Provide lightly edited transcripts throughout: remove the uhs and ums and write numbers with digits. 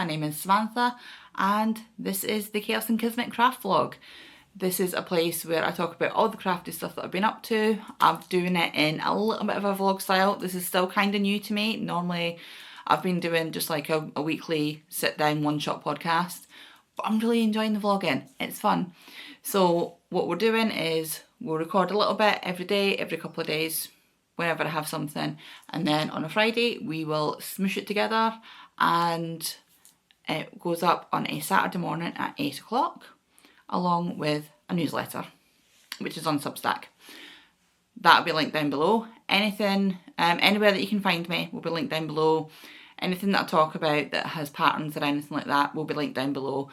My name is Samantha and this is the Chaos and Kismet craft vlog. This is a place where I talk about all the crafty stuff that I've been up to. I'm doing it in a little bit of a vlog style. This is still kind of new to me. Normally I've been doing just like a weekly sit down one shot podcast, but I'm really enjoying the vlogging. It's fun. So what we're doing is we'll record a little bit every day, every couple of days, whenever I have something, and then on a Friday we will smoosh it together and it goes up on a Saturday morning at 8 o'clock along with a newsletter which is on Substack. That'll be linked down below. Anything, anywhere that you can find me will be linked down below. Anything that I talk about that has patterns or anything like that will be linked down below.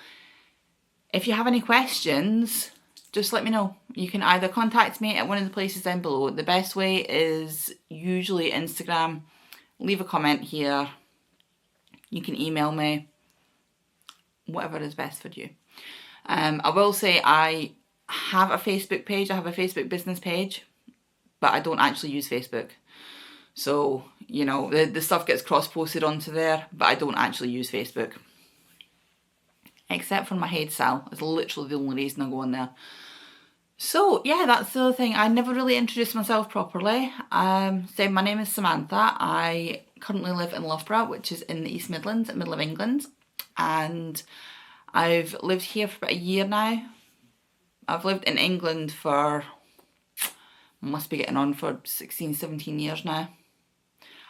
If you have any questions, just let me know. You can either contact me at one of the places down below. The best way is usually Instagram. Leave a comment here. You can email me. Whatever is best for you. I will say I have a Facebook page. I have a Facebook business page, but I don't actually use Facebook. So, you know, the stuff gets cross-posted onto there, but I don't actually use Facebook. Except for my head sale. It's literally the only reason I go on there. So yeah, that's the other thing. I never really introduced myself properly. So my name is Samantha. I currently live in Loughborough, which is in the East Midlands, middle of England. And I've lived here for about a year now. I've lived in England for, must be getting on for 16, 17 years now.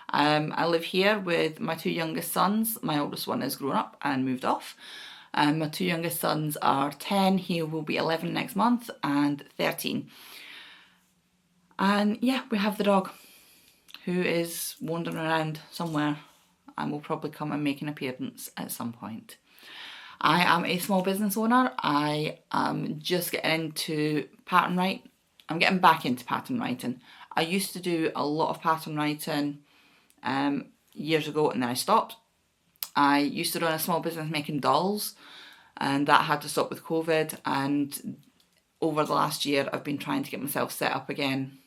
I live here with my two youngest sons. My oldest one is grown up and moved off. My two youngest sons are 10, he will be 11 next month, and 13. And yeah, we have the dog, who is wandering around somewhere and will probably come and make an appearance at some point. I am a small business owner. I am just getting into pattern writing. I'm getting back into pattern writing. I used to do a lot of pattern writing years ago and then I stopped. I used to run a small business making dolls and that had to stop with COVID, and over the last year I've been trying to get myself set up again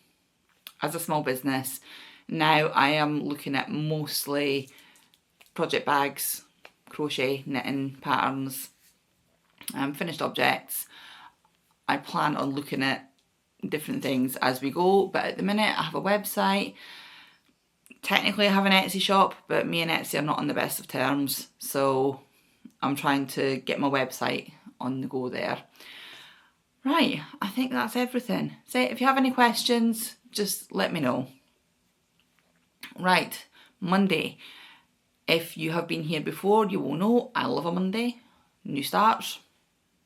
as a small business. Now I am looking at mostly project bags, crochet, knitting, patterns, finished objects. I plan on looking at different things as we go, but at the minute I have a website. Technically I have an Etsy shop, but me and Etsy are not on the best of terms, so I'm trying to get my website on the go there. Right, I think that's everything. So if you have any questions, just let me know. Right, Monday. If you have been here before, you will know I love a Monday. New starts,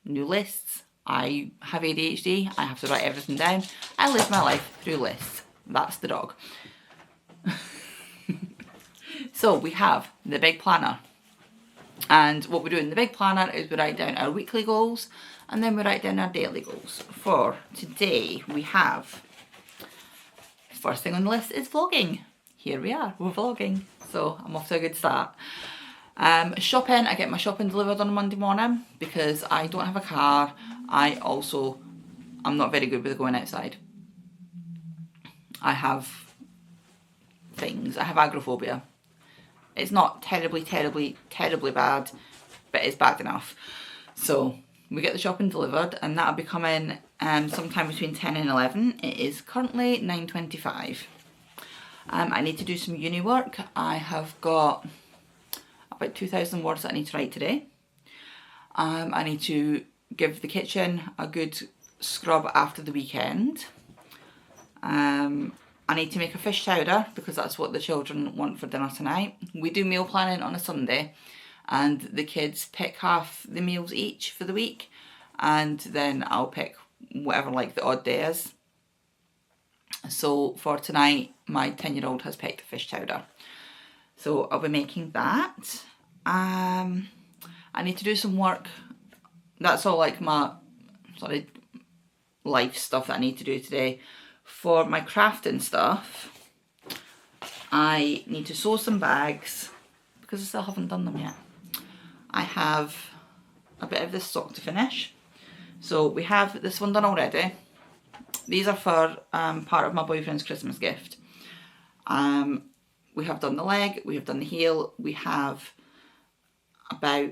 new lists. I have ADHD, I have to write everything down. I live my life through lists. That's the dog. So we have the big planner, and what we do in the big planner is we write down our weekly goals and then we write down our daily goals. For today we have, first thing on the list is vlogging. Here we are, we're vlogging, so I'm off to a good start. Shopping, I get my shopping delivered on a Monday morning because I don't have a car. I'm not very good with going outside. I have things, I have agoraphobia. It's not terribly bad, but it's bad enough. So we get the shopping delivered and that'll be coming sometime between 10 and 11. It is currently 9:25. I need to do some uni work. I have got about 2,000 words that I need to write today. I need to give the kitchen a good scrub after the weekend. I need to make a fish chowder because that's what the children want for dinner tonight. We do meal planning on a Sunday and the kids pick half the meals each for the week, and then I'll pick whatever like the odd day is. So for tonight, my 10-year-old has picked a fish chowder. So I'll be making that. I need to do some work. That's all like my life stuff that I need to do today. For my crafting stuff, I need to sew some bags because I still haven't done them yet. I have a bit of this sock to finish. So we have this one done already. These are for part of my boyfriend's Christmas gift. We have done the leg, we have done the heel, we have about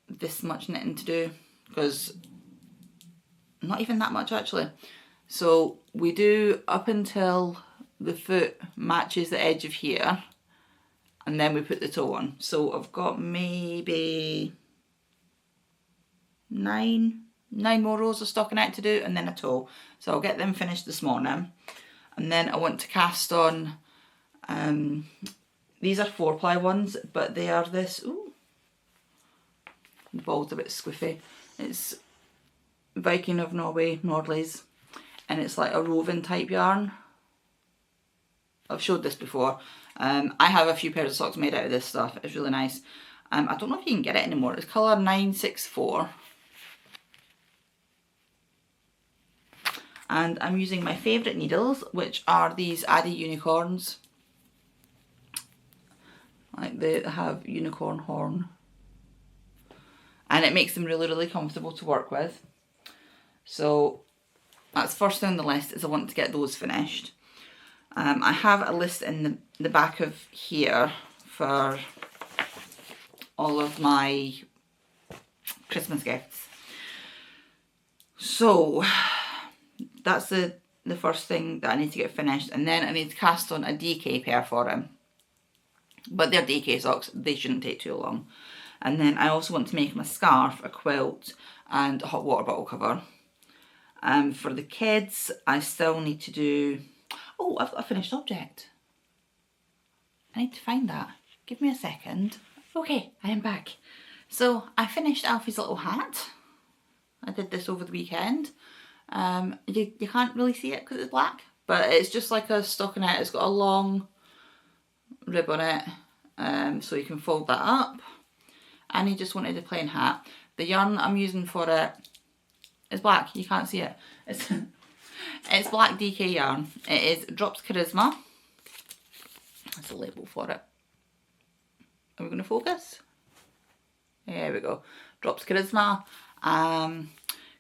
this much knitting to do, because not even that much actually. So we do up until the foot matches the edge of here, and then we put the toe on. So I've got maybe nine more rows of stockinette to do, and then a toe. So I'll get them finished this morning. And then I want to cast on, these are 4-ply ones, but they are this, ooh, the ball's a bit squiffy. It's Viking of Norway, Nordleys, and it's like a woven type yarn. I've showed this before. I have a few pairs of socks made out of this stuff. It's really nice. I don't know if you can get it anymore. It's colour 964. And I'm using my favourite needles, which are these Addy unicorns. Like they have unicorn horn. And it makes them really, really comfortable to work with. So that's first thing on the list, is I want to get those finished. I have a list in the back of here for all of my Christmas gifts. So that's the first thing that I need to get finished, and then I need to cast on a DK pair for him. But they're DK socks, they shouldn't take too long. And then I also want to make him a scarf, a quilt, and a hot water bottle cover. For the kids, I still need to do... Oh, I've got a finished object. I need to find that. Give me a second. Okay, I am back. So I finished Alfie's little hat. I did this over the weekend. You can't really see it because it's black, but it's just like a stockinette. It's got a long rib on it, so you can fold that up. And he just wanted a plain hat. The yarn I'm using for it is black. You can't see it. It's black DK yarn. It is Drops Charisma. That's a label for it. Are we going to focus? There we go. Drops Charisma.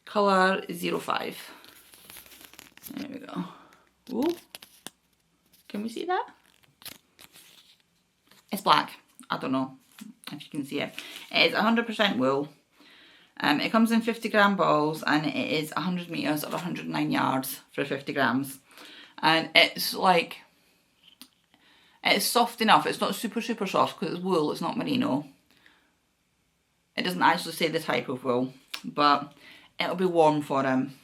Colour 05. There we go. Ooh. Can we see that? It's black. I don't know if you can see it. It is 100% wool. It comes in 50-gram balls, and it is 100 metres or 109 yards for 50 grams. And it's like, it's soft enough. It's not super, super soft because it's wool, it's not merino. It doesn't actually say the type of wool, but it'll be warm for him.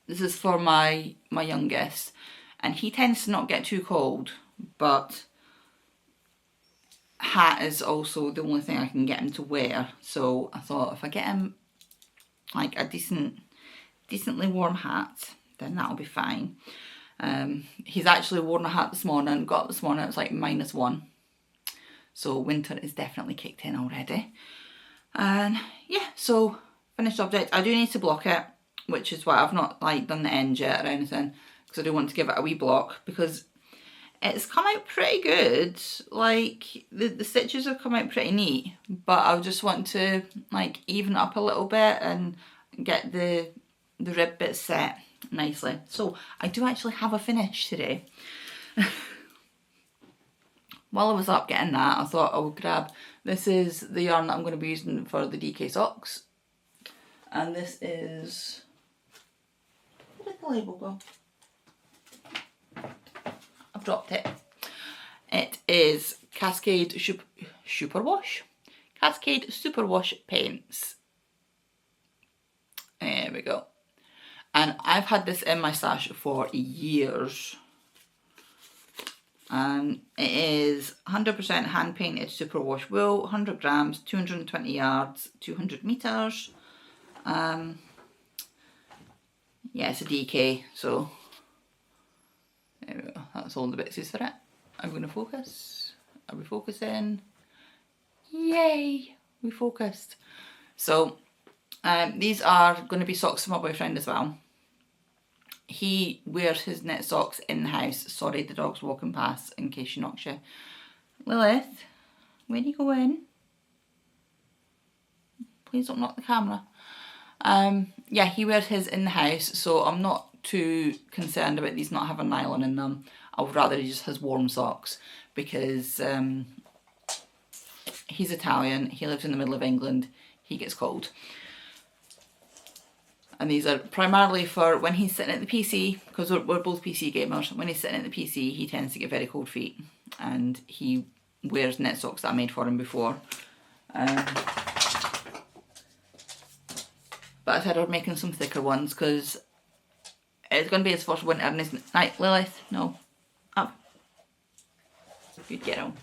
This is for my youngest, and he tends to not get too cold, but hat is also the only thing I can get him to wear. So I thought if I get him like a decently warm hat, then that'll be fine. He's actually worn a hat this morning, got up this morning, it was like -1. So winter is definitely kicked in already. And yeah, so finished object. I do need to block it, which is why I've not like done the end yet or anything, because I do want to give it a wee block, because it's come out pretty good. Like the stitches have come out pretty neat, but I just want to like even up a little bit and get the rib bit set nicely. So I do actually have a finish today. While I was up getting that, I thought I would grab, this is the yarn that I'm going to be using for the DK socks. And this is, where did the label go? I've dropped it. It is Cascade Superwash. Cascade Superwash paints. There we go. And I've had this in my stash for years. And it is 100% hand painted superwash wool, 100 grams, 220 yards, 200 meters. Yeah, it's a DK, so there we go. That's all the bits for it. Are we going to focus? Are we focusing? Yay, we focused. So these are going to be socks for my boyfriend as well. He wears his knit socks in the house. Sorry, the dog's walking past in case she knocks you. Lilith, where do you go in? Please don't knock the camera. Yeah, he wears his in the house, so I'm not too concerned about these not having nylon in them. I would rather he just has warm socks, because he's Italian, he lives in the middle of England, he gets cold. And these are primarily for when he's sitting at the PC, because we're both PC gamers. When he's sitting at the PC, he tends to get very cold feet, and he wears knit socks that I made for him before. But I said I would make him some thicker ones, because it's going to be his first winter in his... Night, Lilith, no, up. Good girl.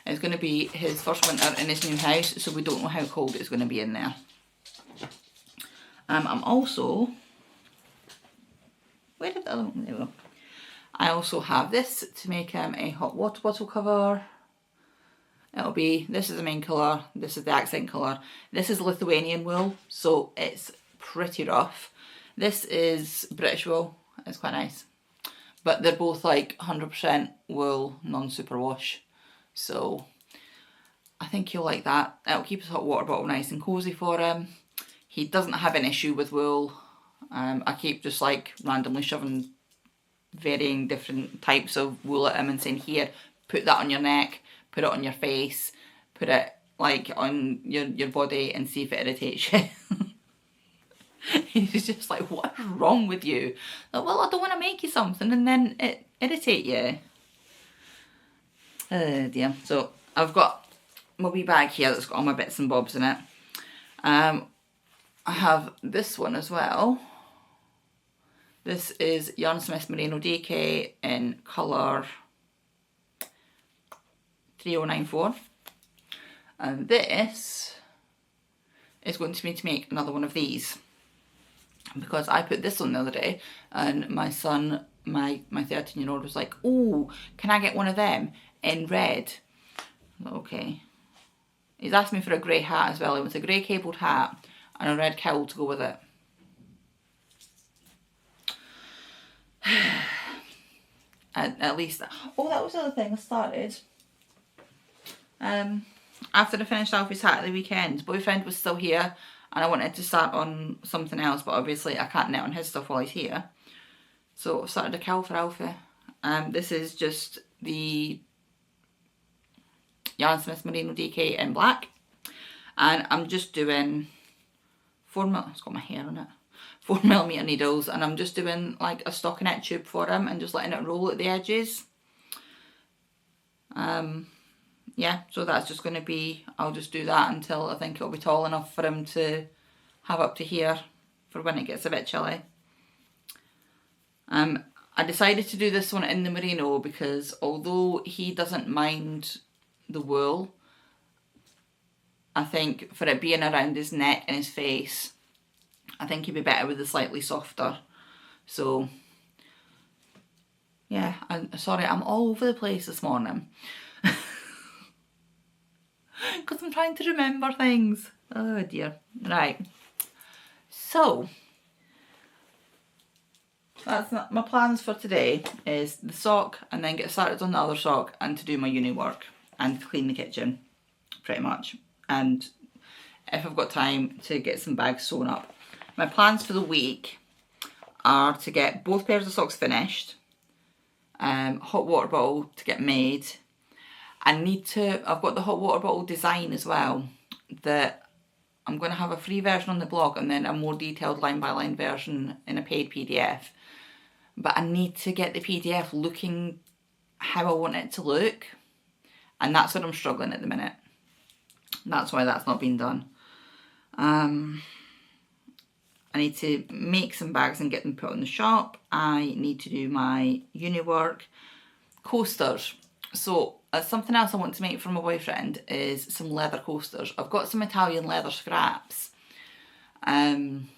It's going to be his first winter in his new house, so we don't know how cold it's going to be in there. I'm also... Where did the other one... There we go. I also have this to make him a hot water bottle cover. It'll be... This is the main colour, this is the accent colour. This is Lithuanian wool, so it's pretty rough. This is British wool, it's quite nice. But they're both like 100% wool, non-superwash. So I think he'll like that. It'll keep his hot water bottle nice and cosy for him. He doesn't have an issue with wool. I keep just like randomly shoving varying different types of wool at him and saying, here, put that on your neck, put it on your face, put it like on your body and see if it irritates you. He's just like, what is wrong with you? Like, well, I don't want to make you something and then it irritate you. Oh dear. So I've got my wee bag here that's got all my bits and bobs in it. I have this one as well. This is Yarn Smith Merino DK in colour 3094. And this is going to be to make another one of these. Because I put this on the other day and my son, my 13-year-old was like, oh, can I get one of them in red? Okay. He's asked me for a grey hat as well. He wants a grey cabled hat and a red cowl to go with it. At least, oh, that was the other thing I started. After I finished Alfie's hat at the weekend, boyfriend was still here and I wanted to start on something else, but obviously I can't knit on his stuff while he's here. So I started a cowl for Alfie. This is just the Yarn Smith Merino DK in black. And I'm just doing 4mm, it's got my hair on it, 4mm needles, and I'm just doing like a stockinette tube for him and just letting it roll at the edges. Yeah, so that's just going to be, I'll just do that until I think it'll be tall enough for him to have up to here for when it gets a bit chilly. I decided to do this one in the merino because although he doesn't mind the wool, I think for it being around his neck and his face, I think he'd be better with the slightly softer. So yeah, sorry, I'm all over the place this morning. Because I'm trying to remember things. Oh dear. Right. So that's not my plans for today, is the sock and then get started on the other sock and to do my uni work and to clean the kitchen pretty much, and if I've got time to get some bags sewn up. My plans for the week are to get both pairs of socks finished, hot water bottle to get made. I've got the hot water bottle design as well, that I'm going to have a free version on the blog and then a more detailed line by line version in a paid PDF. But I need to get the PDF looking how I want it to look, and that's where I'm struggling at the minute. That's why that's not been done. I need to make some bags and get them put in the shop. I need to do my uni work. Coasters. So something else I want to make for my boyfriend is some leather coasters. I've got some Italian leather scraps. And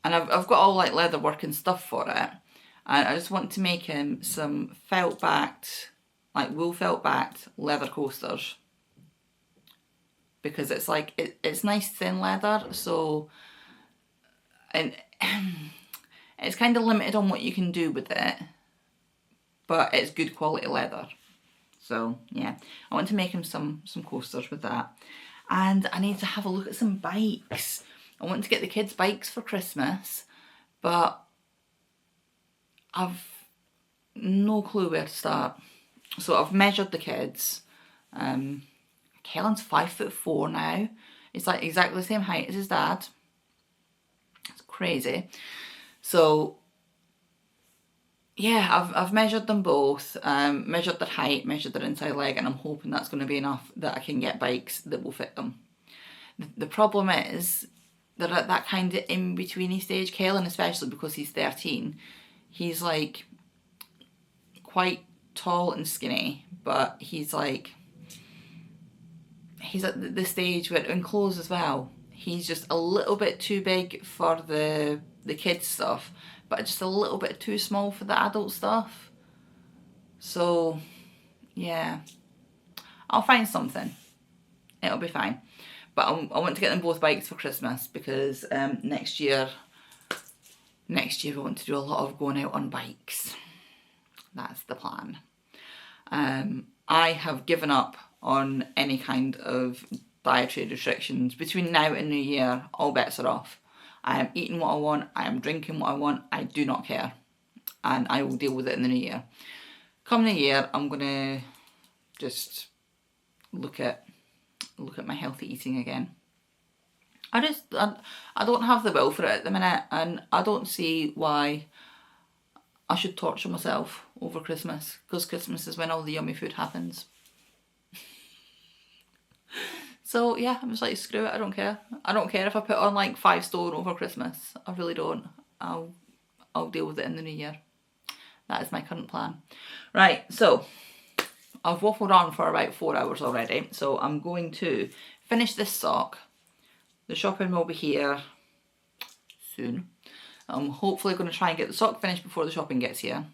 I've got all like leather work and stuff for it. And I just want to make him some felt backed, like wool felt backed leather coasters. Because it's like, it's nice thin leather, so, and it's kind of limited on what you can do with it, but it's good quality leather. So yeah, I want to make him some coasters with that. And I need to have a look at some bikes. I want to get the kids bikes for Christmas, but no clue where to start. So I've measured the kids. Kellen's 5'4" now. He's like exactly the same height as his dad. It's crazy. So yeah, I've measured them both, measured their height, measured their inside leg, and I'm hoping that's going to be enough that I can get bikes that will fit them. The problem is they're at that kind of in-betweeny stage. Kellen, especially because he's 13, he's like quite tall and skinny, but he's at the stage where in clothes as well, he's just a little bit too big for the kids stuff, but just a little bit too small for the adult stuff. So yeah, I'll find something. It'll be fine. But I want to get them both bikes for Christmas because next year we want to do a lot of going out on bikes. That's the plan. I have given up on any kind of dietary restrictions. Between now and New Year, all bets are off. I am eating what I want, I am drinking what I want, I do not care. And I will deal with it in the new year. Come New Year, I'm gonna just look at my healthy eating again. I don't have the will for it at the minute, and I don't see why I should torture myself over Christmas, because Christmas is when all the yummy food happens. So yeah, I'm just like, screw it, I don't care. I don't care if I put on like 5 stone over Christmas. I really don't. I'll deal with it in the new year. That is my current plan. Right, so I've waffled on for about 4 hours already, so I'm going to finish this sock. The shopping will be here soon. I'm hopefully going to try and get the sock finished before the shopping gets here.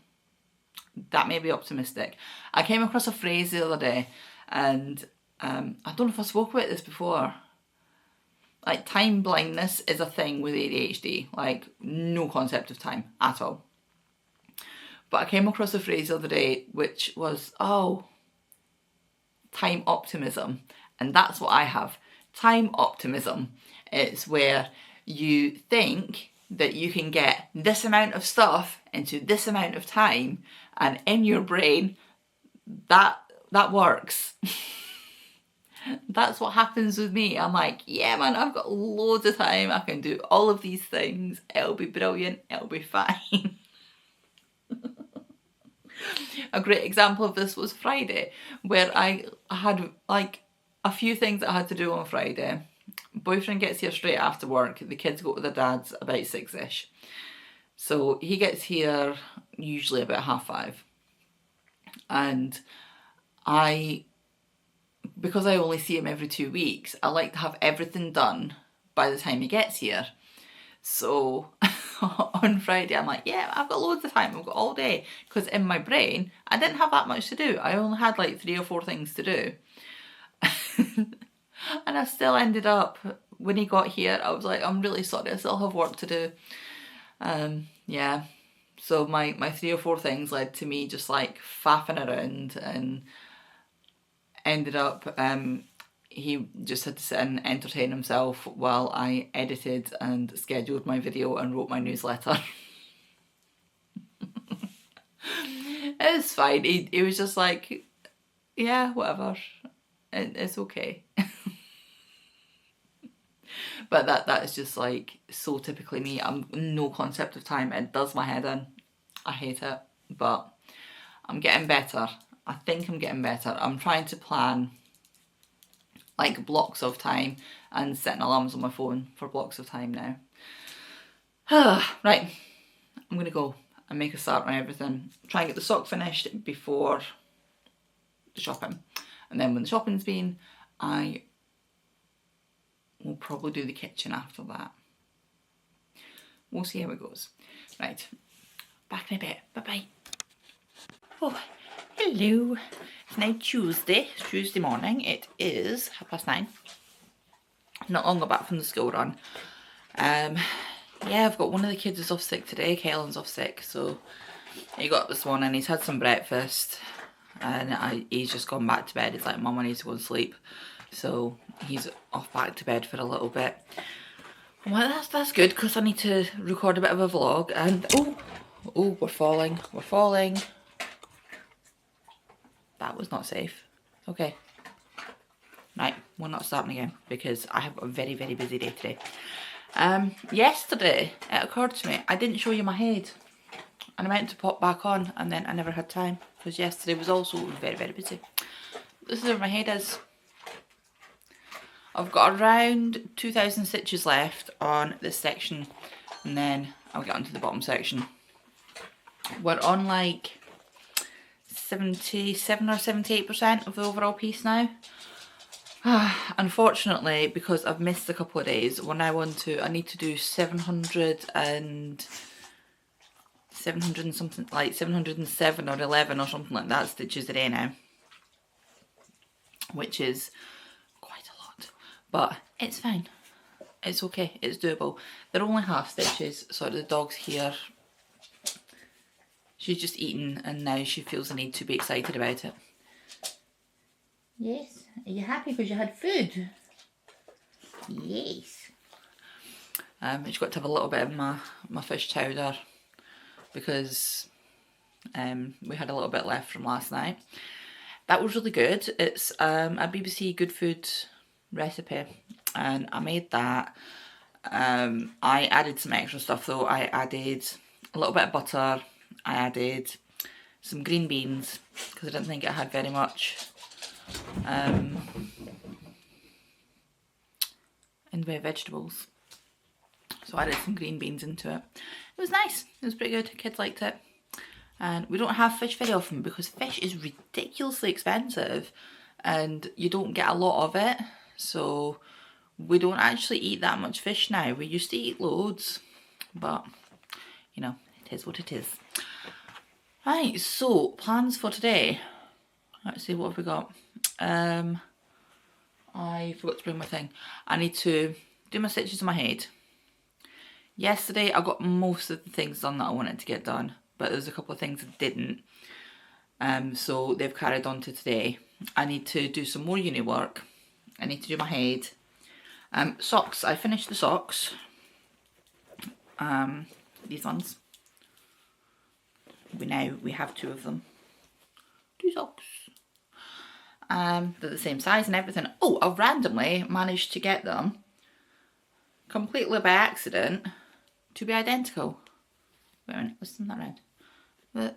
That may be optimistic. I came across a phrase the other day, and I don't know if I spoke about this before. Like, time blindness is a thing with ADHD. Like, no concept of time at all. But I came across a phrase the other day which was, time optimism. And that's what I have. Time optimism. It's where you think that you can get this amount of stuff into this amount of time, and in your brain, that works. That's what happens with me. I'm like, yeah man, I've got loads of time, I can do all of these things, it'll be brilliant, it'll be fine. A great example of this was Friday, where I had like a few things that I had to do on Friday. Boyfriend gets here straight after work, the kids go to their dad's about 6ish. So he gets here usually about 5:30. And because I only see him every 2 weeks, I like to have everything done by the time he gets here. So on Friday, I'm like, yeah, I've got loads of time, I've got all day. Because in my brain, I didn't have that much to do. I only had like 3 or 4 things to do. And I still ended up, when he got here, I was like, I'm really sorry, I still have work to do. Yeah. So my 3 or 4 things led to me just like faffing around, and ended up, he just had to sit and entertain himself while I edited and scheduled my video and wrote my newsletter. It was fine. He was just like, yeah, whatever. It's okay. But that is just like so typically me. I'm no concept of time. It does my head in. I hate it. But I'm getting better. I think I'm getting better. I'm trying to plan like blocks of time and setting alarms on my phone for blocks of time now. Right, I'm gonna go and make a start on everything. Try and get the sock finished before the shopping. And then when the shopping's been, I will probably do the kitchen after that. We'll see how it goes. Right, back in a bit. Bye-bye. Oh, hello. It's now Tuesday. It's Tuesday morning. It is 9:30. Not long got back from the school run. Yeah, I've got one of the kids is off sick today. Kellen's off sick, so he got up this morning. He's had some breakfast, and he's just gone back to bed. It's like, Mum, I need to go and sleep. So he's off back to bed for a little bit. I'm like, that's good, because I need to record a bit of a vlog. And oh, we're falling. We're falling. That was not safe. Okay. Right, we're not starting again because I have a very, very busy day today. Yesterday, it occurred to me, I didn't show you my head. And I meant to pop back on and then I never had time because yesterday was also very, very busy. This is where my head is. I've got around 2,000 stitches left on this section and then I'll get onto the bottom section. We're on like 77 or 78% of the overall piece now. Unfortunately, because I've missed a couple of days, we're now on to, I need to do 700 and something, like 707 or 11 or something like that stitches a day now. Which is quite a lot. But it's fine. It's okay. It's doable. They're only half stitches. So the dog's here. She's just eaten and now she feels the need to be excited about it. Yes. Are you happy because you had food? Yes. She's got to have a little bit of my fish chowder because we had a little bit left from last night. That was really good. It's a BBC Good Food recipe and I made that. I added some extra stuff though. I added a little bit of butter. I added some green beans because I didn't think it had very much in the way of vegetables. So I added some green beans into it. It was nice. It was pretty good. Kids liked it. And we don't have fish very often because fish is ridiculously expensive and you don't get a lot of it. So we don't actually eat that much fish now. We used to eat loads, but you know, it is what it is. Right, so plans for today. Let's see, what have we got? I forgot to bring my thing. I need to do my stitches on my head. Yesterday I got most of the things done that I wanted to get done, but there's a couple of things I didn't. So they've carried on to today. I need to do some more uni work. I need to do my head. Socks, I finished the socks. These ones. We have two of them. 2 socks. They're the same size and everything. Oh, I randomly managed to get them, completely by accident, to be identical. Wait a minute, let's turn that around.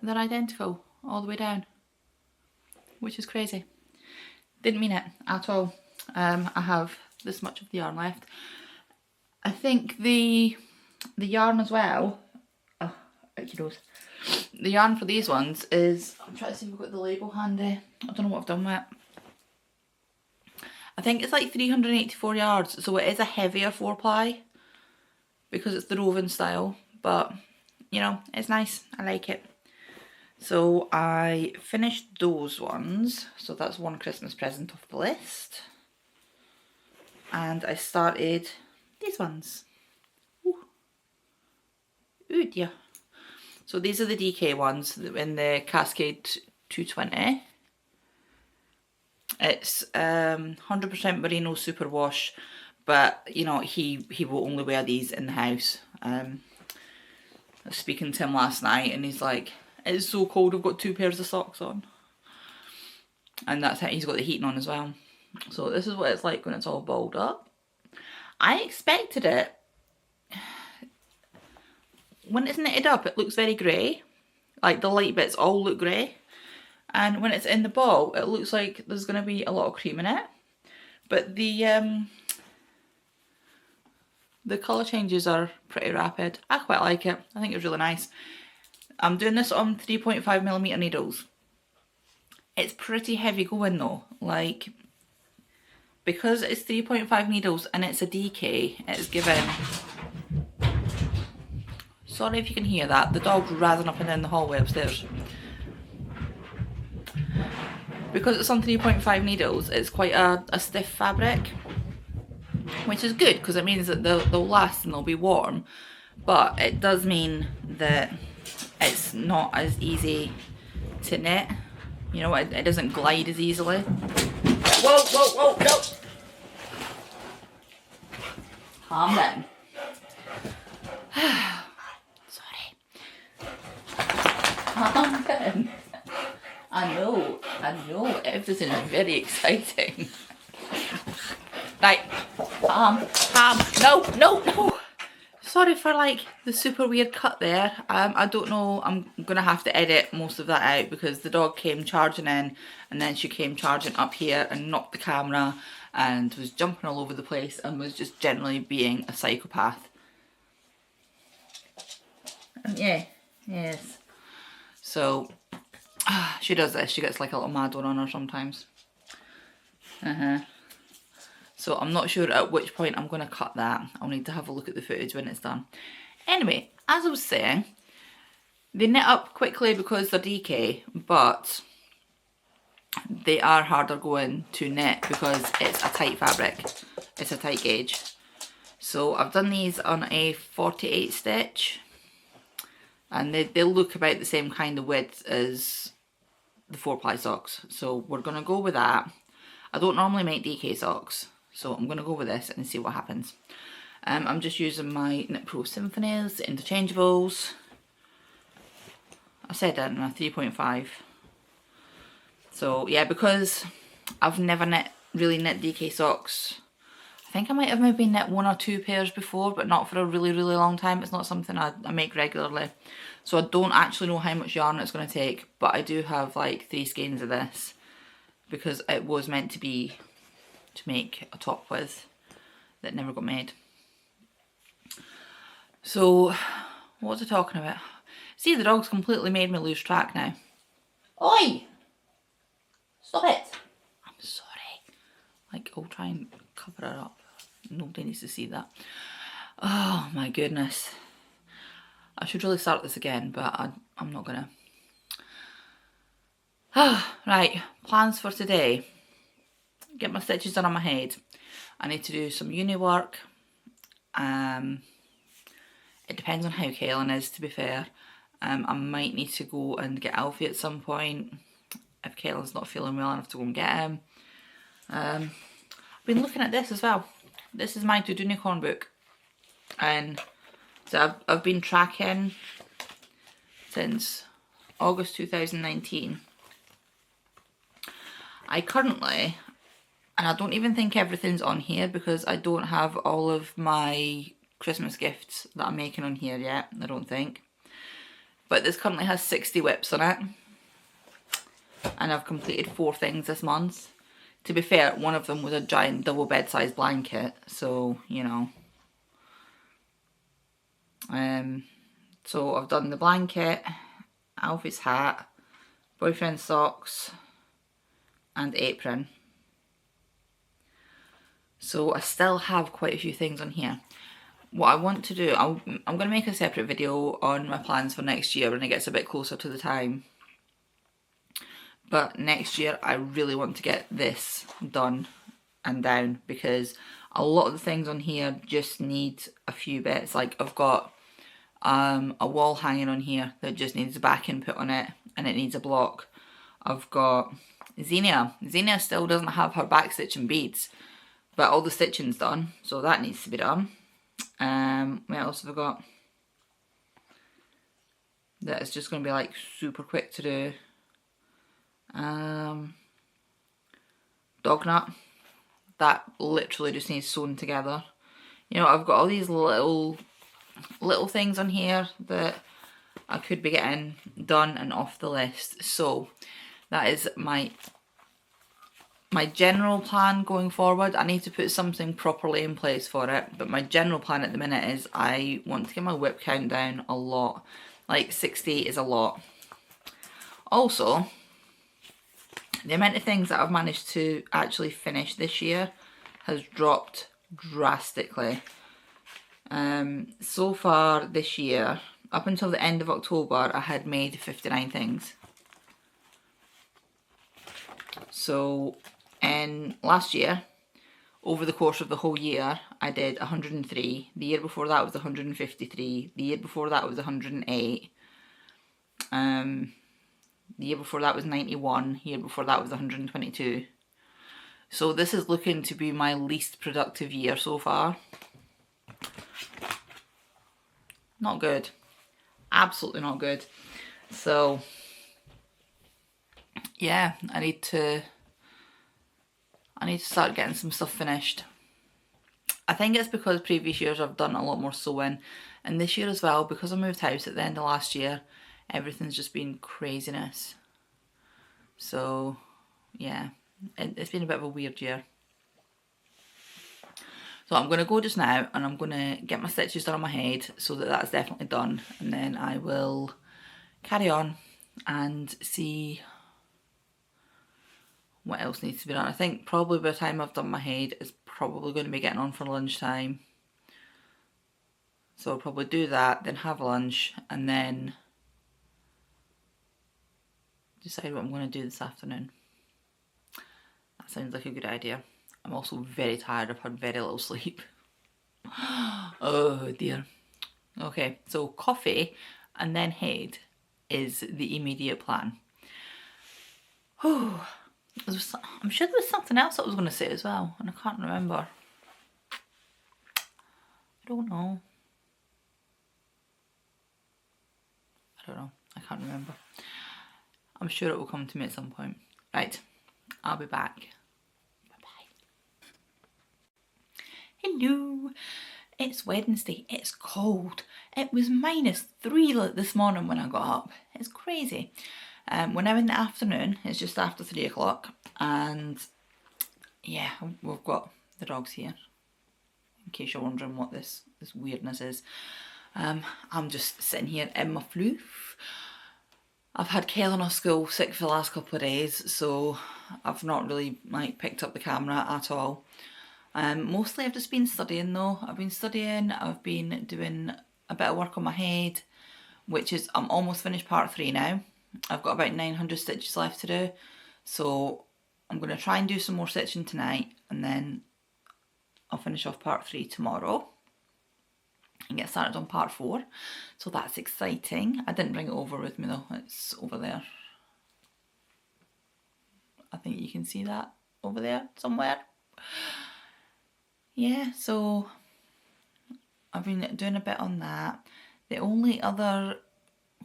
They're identical all the way down, which is crazy. Didn't mean it at all. I have this much of the yarn left. I think the yarn as well, oh, ouchie nose. The yarn for these ones is, I'm trying to see if I've got the label handy. I don't know what I've done with it. I think it's like 384 yards, so it is a heavier 4-ply because it's the woven style, but you know, it's nice. I like it. So I finished those ones, so that's one Christmas present off the list. And I started these ones. Ooh dear. So these are the DK ones in the Cascade 220. It's 100% merino superwash, but you know, he will only wear these in the house. I was speaking to him last night and he's like, it's so cold, I've got 2 pairs of socks on. And that's it, he's got the heating on as well. So this is what it's like when it's all balled up. I expected it. When it's knitted up, it looks very grey. Like the light bits all look grey. And when it's in the ball, it looks like there's going to be a lot of cream in it. But the colour changes are pretty rapid. I quite like it. I think it's really nice. I'm doing this on 3.5mm needles. It's pretty heavy going though. Like, because it's 3.5 needles and it's a DK, it's given... Sorry if you can hear that. The dog's razzing up and down the hallway upstairs. Because it's on 3.5 needles, it's quite a stiff fabric, which is good because it means that they'll last and they'll be warm, but it does mean that it's not as easy to knit. You know, it doesn't glide as easily. Whoa, whoa, whoa, no! Calm down. Sorry. Calm down. I know, everything is very exciting. Right, no. Sorry for like the super weird cut there. I don't know, I'm gonna have to edit most of that out because the dog came charging in and then she came charging up here and knocked the camera and was jumping all over the place and was just generally being a psychopath. And yeah, yes. So, she does this, she gets like a little mad one on her sometimes. So I'm not sure at which point I'm going to cut that. I'll need to have a look at the footage when it's done. Anyway, as I was saying, they knit up quickly because they're DK, but they are harder going to knit because it's a tight fabric. It's a tight gauge. So I've done these on a 48 stitch and they look about the same kind of width as the 4-ply socks. So we're going to go with that. I don't normally make DK socks, so I'm going to go with this and see what happens. I'm just using my Knit Pro Symphonies, interchangeables. I said that in a 3.5. So yeah, because I've never really knit DK socks. I think I might have maybe knit 1 or 2 pairs before, but not for a really, really long time. It's not something I make regularly. So I don't actually know how much yarn it's going to take, but I do have like 3 skeins of this because it was meant to be to make a top with that never got made. So what was I talking about? See, the dog's completely made me lose track now. Oi! Stop it! I'm sorry. Like, I'll try and cover her up. Nobody needs to see that. Oh my goodness. I should really start this again, but I'm not gonna. Right, plans for today. Get my stitches done on my head. I need to do some uni work. It depends on how Kaelin is, to be fair. I might need to go and get Alfie at some point. If Kaelin's not feeling well, I have to go and get him. I've been looking at this as well. This is my To-Do Unicorn book. And so I've been tracking since August 2019. I currently, and I don't even think everything's on here because I don't have all of my Christmas gifts that I'm making on here yet, I don't think. But this currently has 60 whips on it. And I've completed 4 things this month. To be fair, one of them was a giant double bed-sized blanket, so, you know. So I've done the blanket, Alfie's hat, boyfriend's socks, and apron. So I still have quite a few things on here. What I want to do, I'm going to make a separate video on my plans for next year when it gets a bit closer to the time. But next year I really want to get this done and down because a lot of the things on here just need a few bits. Like I've got a wall hanging on here that just needs a back input on it and it needs a block. I've got Xenia. Xenia still doesn't have her back stitch and beads, but all the stitching's done, so that needs to be done. What else have I got? That is just going to be like super quick to do. Dog nut. That literally just needs sewn together. You know, I've got all these little things on here that I could be getting done and off the list. So that is my general plan going forward. I need to put something properly in place for it, but my general plan at the minute is I want to get my whip count down a lot. Like 60 is a lot. Also, the amount of things that I've managed to actually finish this year has dropped drastically. So far this year, up until the end of October, I had made 59 things. So in last year, over the course of the whole year, I did 103. The year before that was 153. The year before that was 108. The year before that was 91. The year before that was 122. So this is looking to be my least productive year so far. Not good. Absolutely not good. So yeah, I need to start getting some stuff finished. I think it's because previous years I've done a lot more sewing, and this year as well, because I moved house at the end of last year, everything's just been craziness. So yeah, it's been a bit of a weird year. So I'm going to go just now and I'm going to get my stitches done on my head so that that's definitely done, and then I will carry on and see what else needs to be done. I think probably by the time I've done my head, it's probably going to be getting on for lunchtime. So I'll probably do that, then have lunch, and then decide what I'm going to do this afternoon. That sounds like a good idea. I'm also very tired. I've had very little sleep. Oh dear. Okay, so coffee and then head is the immediate plan. Oh, I'm sure there was something else I was going to say as well, and I can't remember. I don't know. I can't remember. I'm sure it will come to me at some point. Right, I'll be back. Bye-bye. Hello. It's Wednesday. It's cold. It was -3 this morning when I got up. It's crazy. When I'm in the afternoon, it's just after 3 o'clock, and yeah, we've got the dogs here, in case you're wondering what this weirdness is. I'm just sitting here in my floof. I've had Kellen off school sick for the last couple of days, so I've not really picked up the camera at all. Mostly I've just been studying though. I've been studying, I've been doing a bit of work on my head, which is, I'm almost finished part 3 now. I've got about 900 stitches left to do, so I'm going to try and do some more stitching tonight, and then I'll finish off part 3 tomorrow and get started on part 4. So that's exciting. I didn't bring it over with me though, it's over there. I think you can see that over there somewhere. Yeah, so I've been doing a bit on that. The only other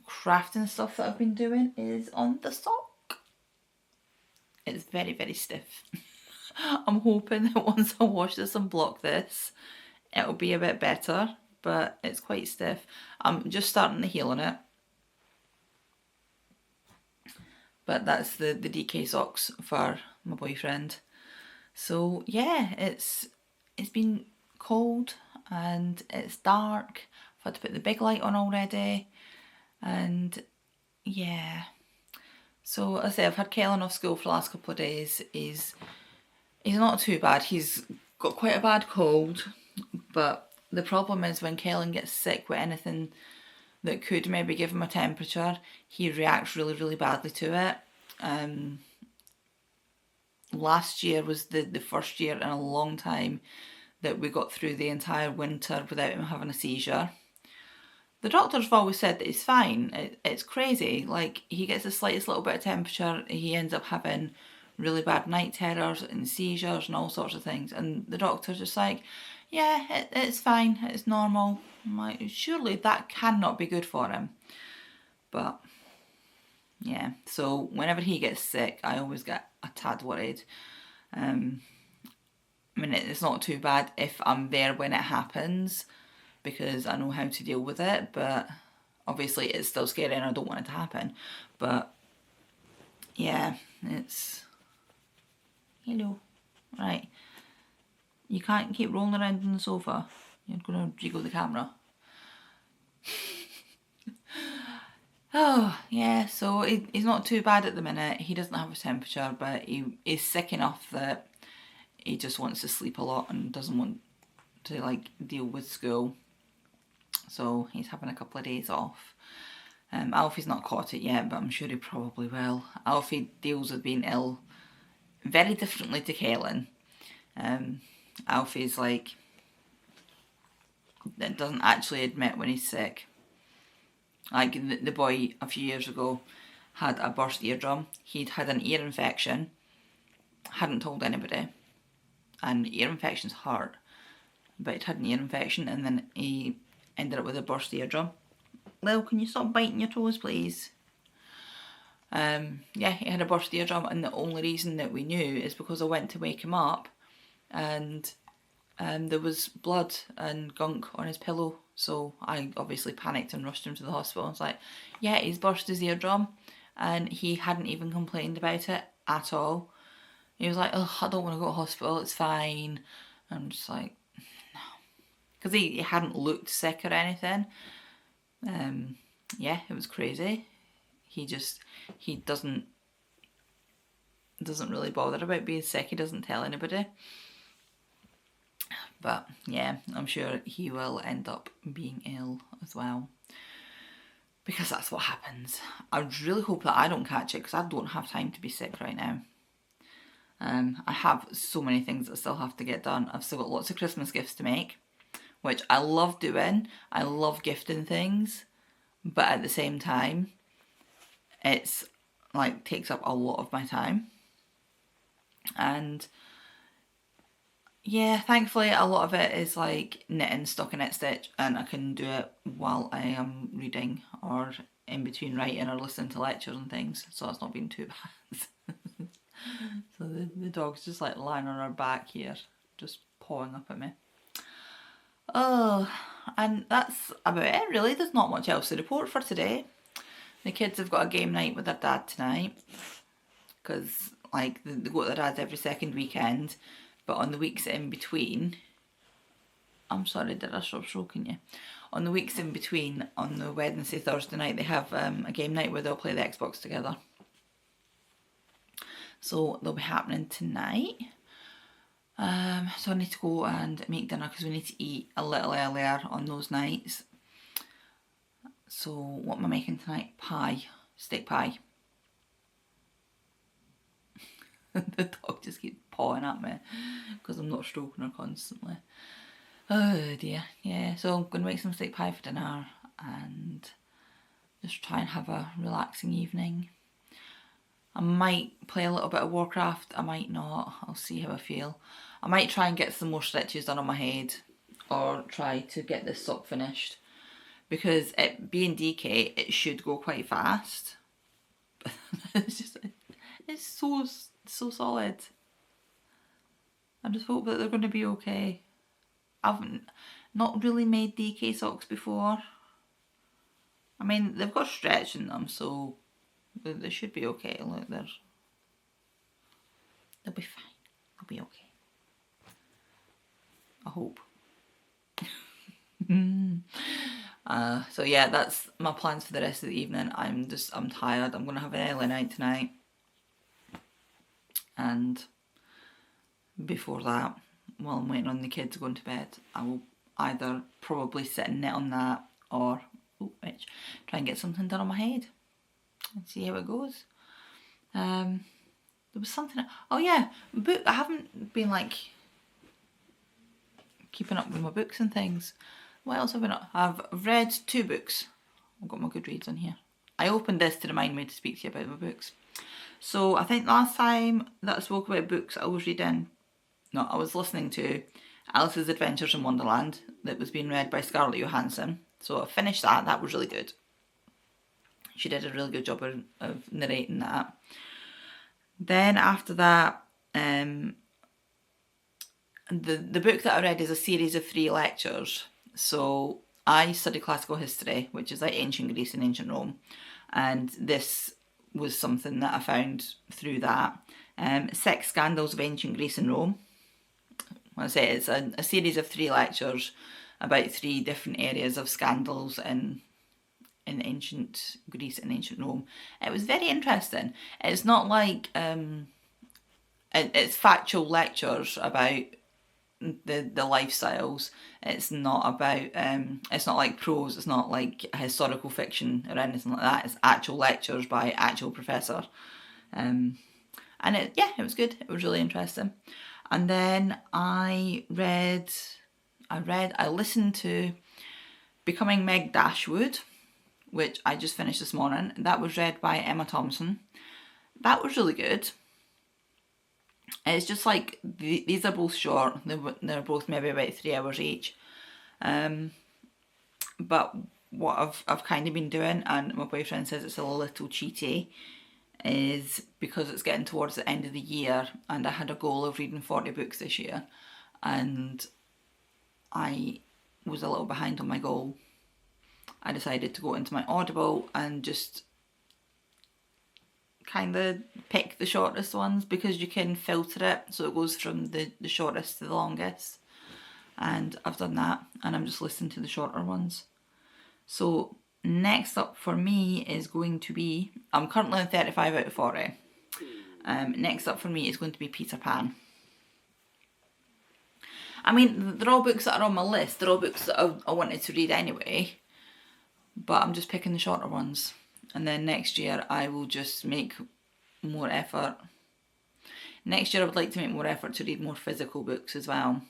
crafting stuff that I've been doing is on the sock. It's very, very stiff. I'm hoping that once I wash this and block this, it'll be a bit better, but it's quite stiff. I'm just starting to heel on it. But that's the DK socks for my boyfriend. So yeah, it's been cold and it's dark. I've had to put the big light on already, and yeah. So as I say, I've had Kellen off school for the last couple of days. He's not too bad. He's got quite a bad cold, but the problem is when Kellen gets sick with anything that could maybe give him a temperature, he reacts really, really badly to it. Last year was the first year in a long time that we got through the entire winter without him having a seizure. The doctors have always said that he's fine. It's crazy. Like, he gets the slightest little bit of temperature, he ends up having really bad night terrors and seizures and all sorts of things. And the doctor's just like, yeah, it's fine, it's normal. I'm like, surely that cannot be good for him. But yeah, so whenever he gets sick, I always get a tad worried. I mean, it's not too bad if I'm there when it happens, because I know how to deal with it, but obviously it's still scary and I don't want it to happen. But yeah, it's... Hello. Right. You can't keep rolling around on the sofa. You're going to jiggle the camera. Oh, yeah, so he's not too bad at the minute. He doesn't have a temperature, but he is sick enough that he just wants to sleep a lot and doesn't want to deal with school. So he's having a couple of days off. Alfie's not caught it yet, but I'm sure he probably will. Alfie deals with being ill very differently to Kellen. Alfie's that doesn't actually admit when he's sick. Like the boy a few years ago had a burst eardrum. He'd had an ear infection, hadn't told anybody, and ear infections hurt, but he'd had an ear infection and then he ended up with a burst eardrum. Lil, can you stop biting your toes, please? Yeah, he had a burst eardrum, and the only reason that we knew is because I went to wake him up and there was blood and gunk on his pillow. So I obviously panicked and rushed him to the hospital. I was like, yeah, he's burst his eardrum, and he hadn't even complained about it at all. He was like, oh, I don't want to go to hospital, it's fine. I'm just like, no. Because he hadn't looked sick or anything. Yeah, it was crazy. He doesn't really bother about being sick. He doesn't tell anybody. But yeah, I'm sure he will end up being ill as well, because that's what happens. I really hope that I don't catch it, because I don't have time to be sick right now. I have so many things that still have to get done. I've still got lots of Christmas gifts to make, which I love doing. I love gifting things, but at the same time, it's like takes up a lot of my time. And yeah, thankfully a lot of it is like knitting, stockinette stitch, and I can do it while I am reading or in between writing or listening to lectures and things, so it's not been too bad. So the dog's just like lying on her back here, just pawing up at me. Oh, and that's about it really. There's not much else to report for today. The kids have got a game night with their dad tonight, because like they go to their dad's every second weekend, but on the weeks in between, I'm sorry, did I stop stroking you? On the weeks in between, on the Wednesday, Thursday night, they have a game night where they'll play the Xbox together. So they'll be happening tonight. So I need to go and make dinner, because we need to eat a little earlier on those nights. So what am I making tonight? Pie. Steak pie. The dog just keeps pawing at me because I'm not stroking her constantly. Oh dear. Yeah, so I'm going to make some steak pie for dinner and just try and have a relaxing evening. I might play a little bit of Warcraft, I might not, I'll see how I feel. I might try and get some more stitches done on my head, or try to get this sock finished, because it being DK, it should go quite fast. It's so solid. I just hope that they're going to be okay. I've not really made DK socks before. I mean, they've got stretch in them, so they should be okay. Look, they'll be fine. They'll be okay. I hope. So yeah, that's my plans for the rest of the evening. I'm tired. I'm gonna have an early night tonight, and before that, while I'm waiting on the kids going to bed, I will either probably sit and knit on that, or try and get something done on my head and see how it goes. There was something. Oh yeah, book. I haven't been like keeping up with my books and things. What else have I not? I've read 2 books. I've got my Goodreads on here. I opened this to remind me to speak to you about my books. So I think last time that I spoke about books, I was listening to Alice's Adventures in Wonderland, that was being read by Scarlett Johansson. So I finished that. That was really good. She did a really good job of narrating that. Then after that, the book that I read is a series of 3 lectures. So I study classical history, which is like ancient Greece and ancient Rome, and this was something that I found through that. 6 Scandals of Ancient Greece and Rome. When I say it's a series of 3 lectures about 3 different areas of scandals in ancient Greece and ancient Rome. It was very interesting. It's not like it's factual lectures about the lifestyles. It's not about it's not like prose, it's not like historical fiction or anything like that. It's actual lectures by actual professor. And it was good. It was really interesting. And then I listened to Becoming Meg Dashwood, which I just finished this morning. That was read by Emma Thompson. That was really good. It's just like, these are both short. They're both maybe about 3 hours each. But what I've kind of been doing, and my boyfriend says it's a little cheaty, is because it's getting towards the end of the year and I had a goal of reading 40 books this year and I was a little behind on my goal. I decided to go into my Audible and just kind of pick the shortest ones, because you can filter it so it goes from the shortest to the longest, and I've done that and I'm just listening to the shorter ones. So next up for me is going to be, I'm currently on 35 out of 40. Next up for me is going to be Peter Pan. I mean, they're all books that are on my list, they're all books that I wanted to read anyway, but I'm just picking the shorter ones. And then next year I will just make more effort. Next year I would like to make more effort to read more physical books as well,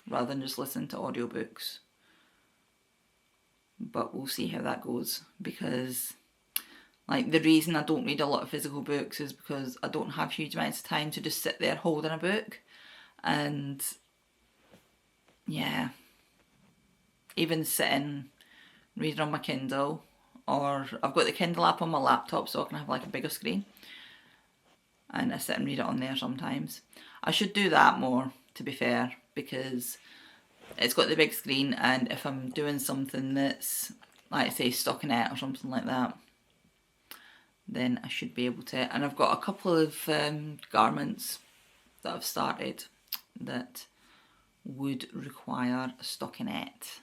rather than just listen to audiobooks. But we'll see how that goes, because like the reason I don't read a lot of physical books is because I don't have huge amounts of time to just sit there holding a book. And yeah, even sitting reading on my Kindle, or I've got the Kindle app on my laptop so I can have like a bigger screen and I sit and read it on there sometimes. I should do that more, to be fair, because it's got the big screen, and if I'm doing something that's like say stockinette or something like that, then I should be able to. And I've got a couple of garments that I've started that would require a stockinette,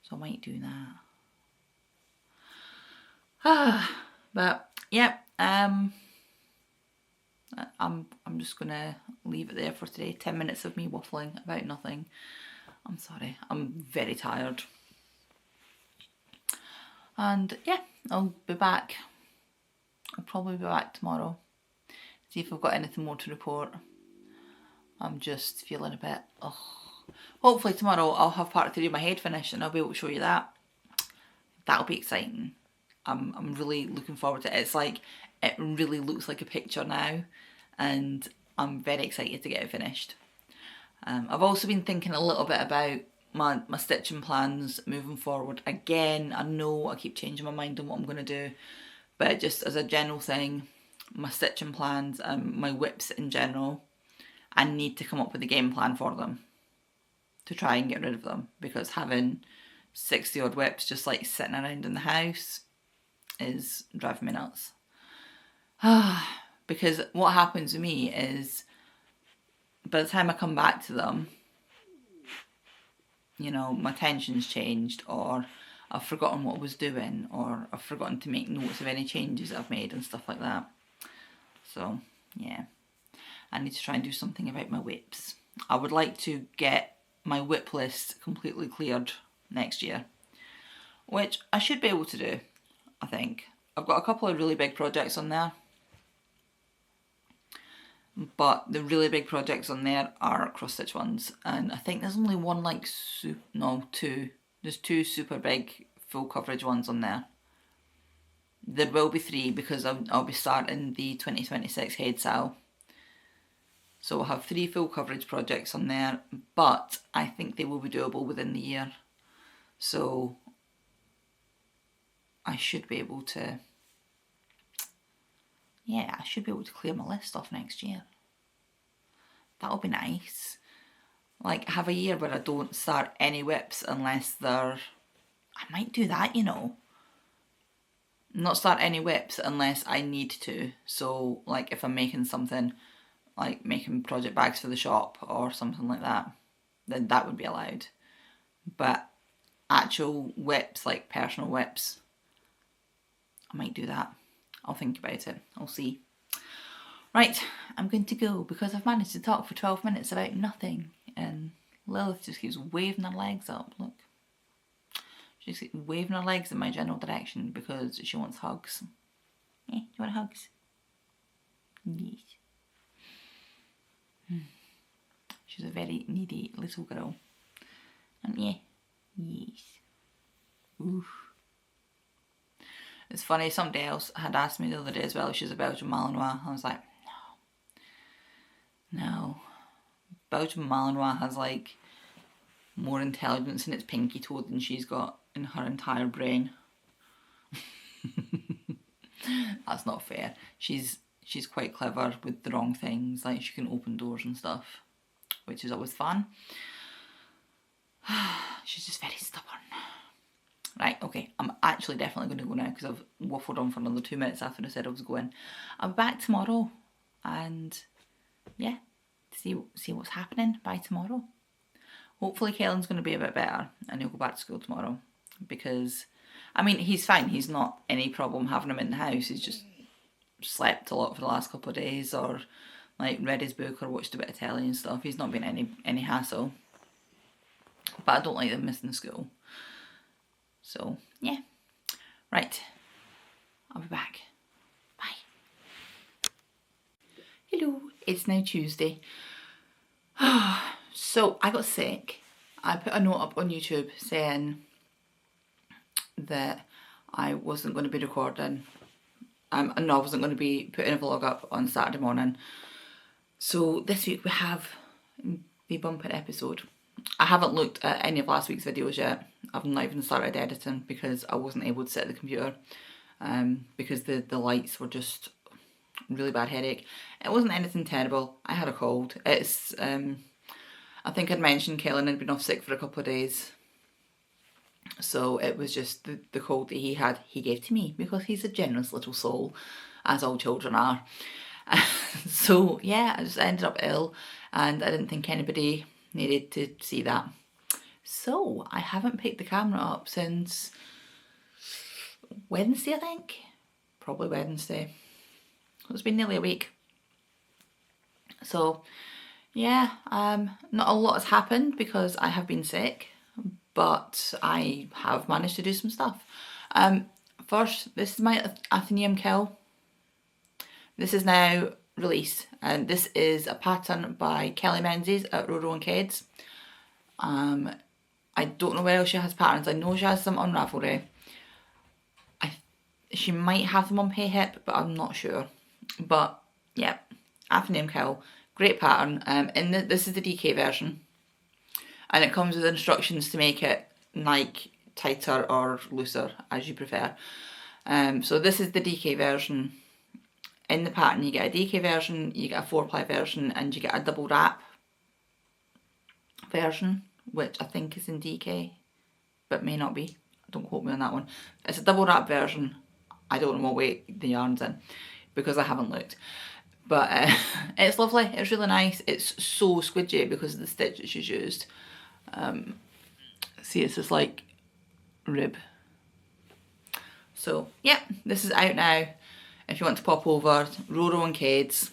so I might do that. But yeah, I'm just gonna leave it there for today. 10 minutes of me waffling about nothing. I'm sorry, I'm very tired. And yeah, I'll be back. I'll probably be back tomorrow. See if I've got anything more to report. I'm just feeling a bit, hopefully tomorrow I'll have part 3 of my head finished and I'll be able to show you that. That'll be exciting. I'm really looking forward to it. It's like, it really looks like a picture now, and I'm very excited to get it finished. I've also been thinking a little bit about my stitching plans moving forward. Again, I know I keep changing my mind on what I'm going to do, but just as a general thing, my stitching plans and my whips in general, I need to come up with a game plan for them to try and get rid of them, because having 60 odd whips just like sitting around in the house is driving me nuts. Because what happens with me is, by the time I come back to them, you know, my tension's changed, or I've forgotten what I was doing, or I've forgotten to make notes of any changes that I've made and stuff like that. So yeah, I need to try and do something about my whips. I would like to get my whip list completely cleared next year, which I should be able to do, I think. I've got a couple of really big projects on there, but the really big projects on there are cross stitch ones, and I think there's only one like two. There's 2 super big full coverage ones on there. There will be 3 because I'll be starting the 2026 head sale. So we'll have 3 full coverage projects on there, but I think they will be doable within the year. So I should be able to, yeah, I should be able to clear my list off next year. That'll be nice. Like, have a year where I don't start any whips unless they're, I might do that, you know. Not start any whips unless I need to. So, like, if I'm making something, like making project bags for the shop or something like that, then that would be allowed. But actual whips, like personal whips, I might do that. I'll think about it. I'll see. Right, I'm going to go because I've managed to talk for 12 minutes about nothing, and Lilith just keeps waving her legs up. Look. She's waving her legs in my general direction because she wants hugs. Yeah, do you want hugs? Yes. She's a very needy little girl. And yeah, yes. Oof. It's funny, somebody else had asked me the other day as well if she's a Belgian Malinois. I was like, no. Belgian Malinois has like more intelligence in its pinky toe than she's got in her entire brain. That's not fair. She's quite clever with the wrong things, like she can open doors and stuff, which is always fun. She's just very stubborn. Right, okay, I'm actually definitely going to go now because I've waffled on for another 2 minutes after I said I was going. I'll be back tomorrow and yeah, see what's happening by tomorrow. Hopefully Kellen's going to be a bit better and he'll go back to school tomorrow because, I mean, he's fine. He's not any problem having him in the house. He's just slept a lot for the last couple of days or like read his book or watched a bit of telly and stuff. He's not been any hassle. But I don't like them missing school. So, yeah. Right. I'll be back. Bye. Hello. It's now Tuesday. So, I got sick. I put a note up on YouTube saying that I wasn't going to be recording. No, I wasn't going to be putting a vlog up on Saturday morning. So, this week we have the bumper episode. I haven't looked at any of last week's videos yet. I've not even started editing because I wasn't able to sit at the computer because the lights were just really bad headache. It wasn't anything terrible. I had a cold. It's I think I'd mentioned Kellen had been off sick for a couple of days. So it was just the cold that he had, he gave to me because he's a generous little soul, as all children are. So yeah, I just ended up ill and I didn't think anybody needed to see that. So I haven't picked the camera up since Wednesday, I think. Probably Wednesday. It's been nearly a week. So yeah, not a lot has happened because I have been sick, but I have managed to do some stuff. First, this is my Athenaeum Kill. This is now released and this is a pattern by Kelly Menzies at Roro and Kids. I don't know where else she has patterns. I know she has some on Ravelry. She might have them on Pay Hip, but I'm not sure. But yeah, Athenaeum Kill, great pattern. And this is the DK version, and it comes with instructions to make it like tighter or looser as you prefer. So this is the DK version. In the pattern, you get a DK version, you get a 4-ply version, and you get a double wrap version, which I think is in DK, but may not be. Don't quote me on that one. It's a double wrap version. I don't know what weight the yarn's in because I haven't looked. But it's lovely. It's really nice. It's so squidgy because of the stitch that she's used. See, it's this like rib. So yeah, this is out now. If you want to pop over, Roro and Kids.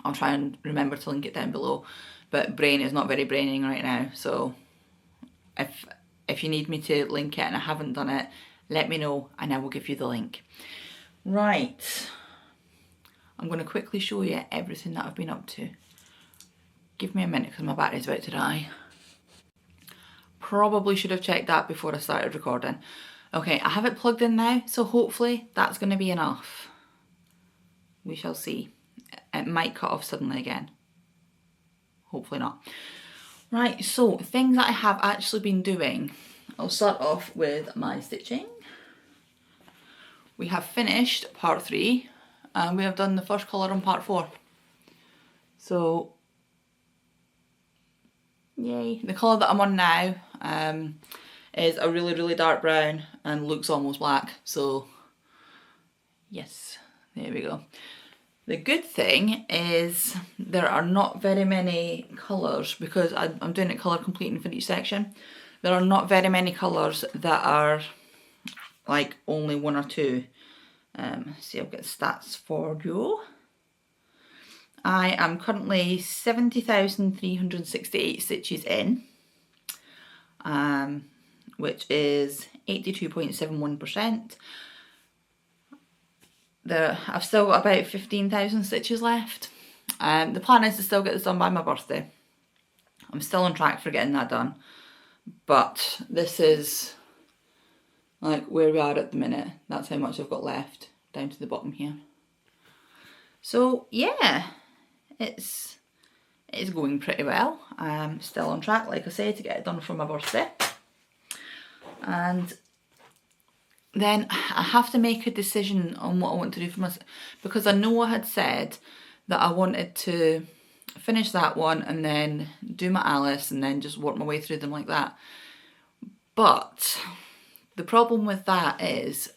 I'll try and remember to link it down below. But brain is not very braining right now, so if you need me to link it and I haven't done it, let me know and I will give you the link. Right. I'm going to quickly show you everything that I've been up to. Give me a minute because my battery's about to die. Probably should have checked that before I started recording. Okay, I have it plugged in now, so hopefully that's going to be enough. We shall see. It might cut off suddenly again. Hopefully not. Right, so things that I have actually been doing. I'll start off with my stitching. We have finished part 3 and we have done the first colour on part 4. So, yay. The colour that I'm on now is a really dark brown and looks almost black. So, yes, there we go. The good thing is there are not very many colours because I'm doing it colour completing for each section. There are not very many colours that are like only 1 or 2. See, I'll get stats for you. I am currently 70,368 stitches in, which is 82.71%. I've still got about 15,000 stitches left. The plan is to still get this done by my birthday. I'm still on track for getting that done, but this is like where we are at the minute. That's how much I've got left down to the bottom here. So yeah, it's going pretty well. I'm still on track, like I say, to get it done for my birthday. And then I have to make a decision on what I want to do for myself, because I know I had said that I wanted to finish that one and then do my Alice and then just work my way through them like that. But the problem with that is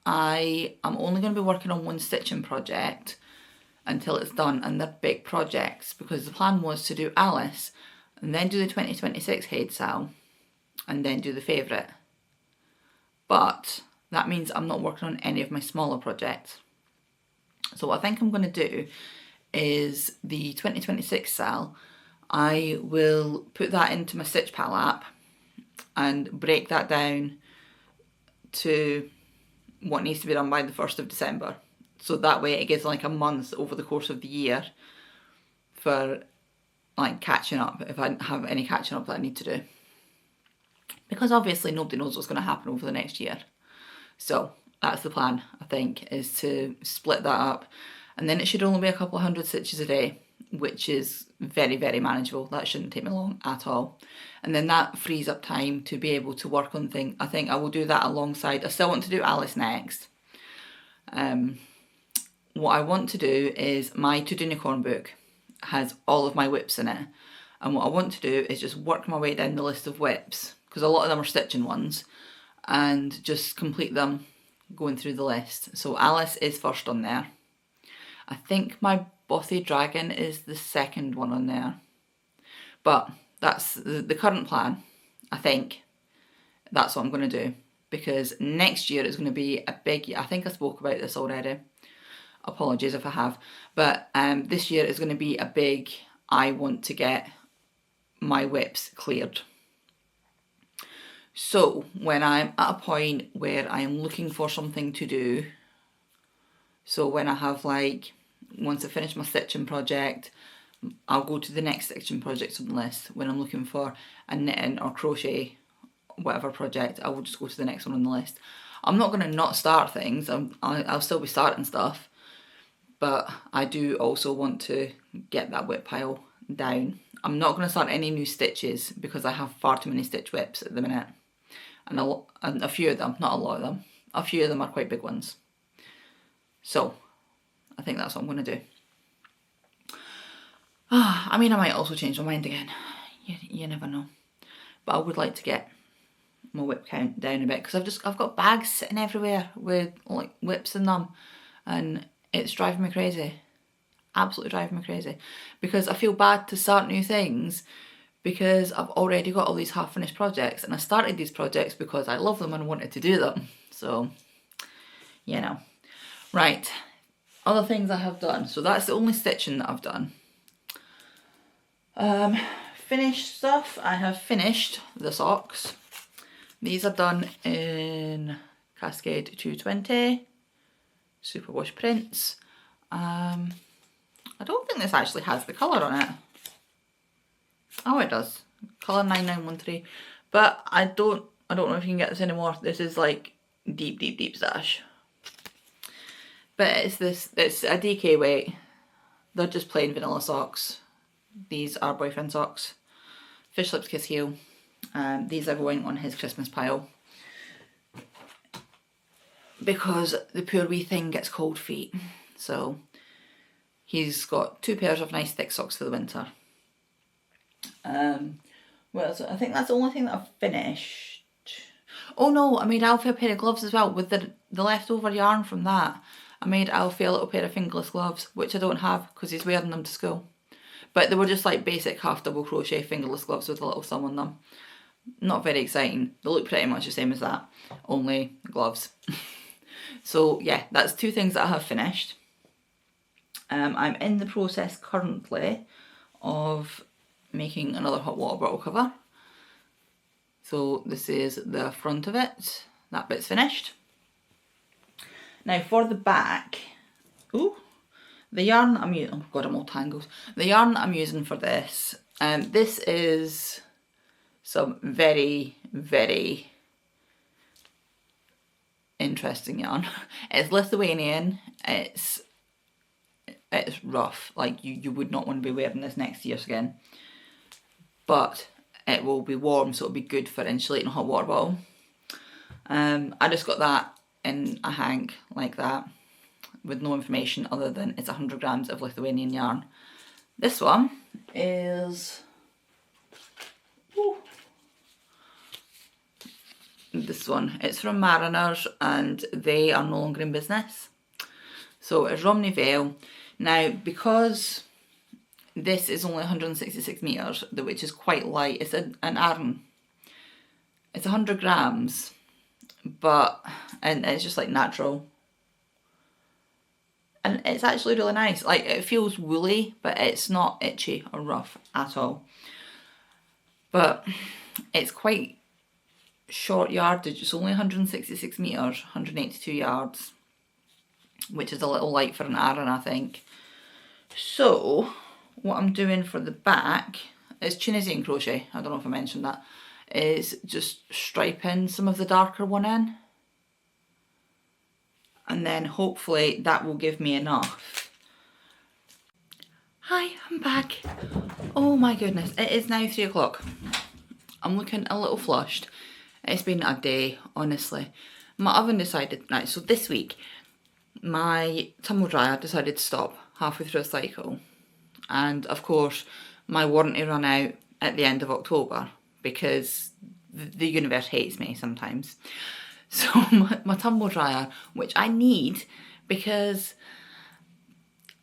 I am only going to be working on one stitching project until it's done, and they're big projects, because the plan was to do Alice and then do the 2026 Haid Sal and then do the favourite. But that means I'm not working on any of my smaller projects. So what I think I'm going to do is the 2026 Sal, I will put that into my Stitch Pal app and break that down to what needs to be done by the 1st of December. So that way it gives like a month over the course of the year for like catching up, if I have any catching up that I need to do. Because obviously nobody knows what's going to happen over the next year. So that's the plan, I think, is to split that up. And then it should only be a couple of hundred stitches a day, which is very, very manageable. That shouldn't take me long at all. And then that frees up time to be able to work on things. I think I will do that alongside, I still want to do Alice next. What I want to do is my To Do Unicorn book has all of my whips in it. And what I want to do is just work my way down the list of whips, because a lot of them are stitching ones, and just complete them going through the list. So Alice is first on there. I think my Bothy Dragon is the second one on there. But that's the current plan, I think. That's what I'm going to do. Because next year is going to be a big year. I think I spoke about this already. Apologies if I have. But this year is going to be a big, I want to get my whips cleared. So when I'm at a point where I am looking for something to do, so when I have like, once I finish my stitching project, I'll go to the next stitching project on the list. When I'm looking for a knitting or crochet, whatever project, I will just go to the next one on the list. I'm not going to not start things, I'll still be starting stuff, but I do also want to get that whip pile down. I'm not going to start any new stitches because I have far too many stitch whips at the minute. And a few of them, not a lot of them, a few of them are quite big ones. So I think that's what I'm going to do. I mean, I might also change my mind again. You never know. But I would like to get my whip count down a bit, because I've got bags sitting everywhere with like whips in them, and it's driving me crazy. Absolutely driving me crazy, because I feel bad to start new things because I've already got all these half finished projects, and I started these projects because I love them and wanted to do them. So, you know. Right, other things I have done. So that's the only stitching that I've done. Finished stuff, I have finished the socks. These are done in Cascade 220 superwash prints. I don't think this actually has the colour on it. Oh, it does. Colour 9913. But I don't know if you can get this anymore. This is like deep, deep, deep stash. But it's a DK weight. They're just plain vanilla socks. These are boyfriend socks. Fish Lips Kiss Heel. These are going on his Christmas pile, because the poor wee thing gets cold feet. So he's got 2 pairs of nice thick socks for the winter. Well, so I think that's the only thing that I've finished. Oh no, I made Alfie a pair of gloves as well with the leftover yarn from that. I made Alfie a little pair of fingerless gloves, which I don't have because he's wearing them to school. But they were just like basic half double crochet fingerless gloves with a little thumb on them. Not very exciting. They look pretty much the same as that, only gloves. So yeah, that's 2 things that I have finished. I'm in the process currently of making another hot water bottle cover. So this is the front of it. That bit's finished. Now for the back, the yarn I'm using, oh god, I'm all tangled. The yarn I'm using for this, this is some very, very interesting yarn. It's Lithuanian, it's rough, like you would not want to be wearing this next to your skin. But it will be warm, so it'll be good for insulating a hot water bottle. I just got that in a hank like that with no information other than it's 100 grams of Lithuanian yarn. This one is this one. It's from Mariners and they are no longer in business. So it's Romney Vale. Now, because this is only 166 metres, which is quite light, it's an Aran. It's 100 grams, and it's just like natural. And it's actually really nice. Like, it feels woolly, but it's not itchy or rough at all. But it's quite short yardage. It's only 166 metres, 182 yards, which is a little light for an Aran, I think. So what I'm doing for the back is Tunisian crochet. I don't know if I mentioned that. Is just striping some of the darker one in. And then hopefully that will give me enough. Hi, I'm back. Oh my goodness, it is now 3 o'clock. I'm looking a little flushed. It's been a day, honestly. My oven decided, right, so this week, my tumble dryer decided to stop halfway through a cycle. And of course, my warranty ran out at the end of October because the universe hates me sometimes. So my tumble dryer, which I need because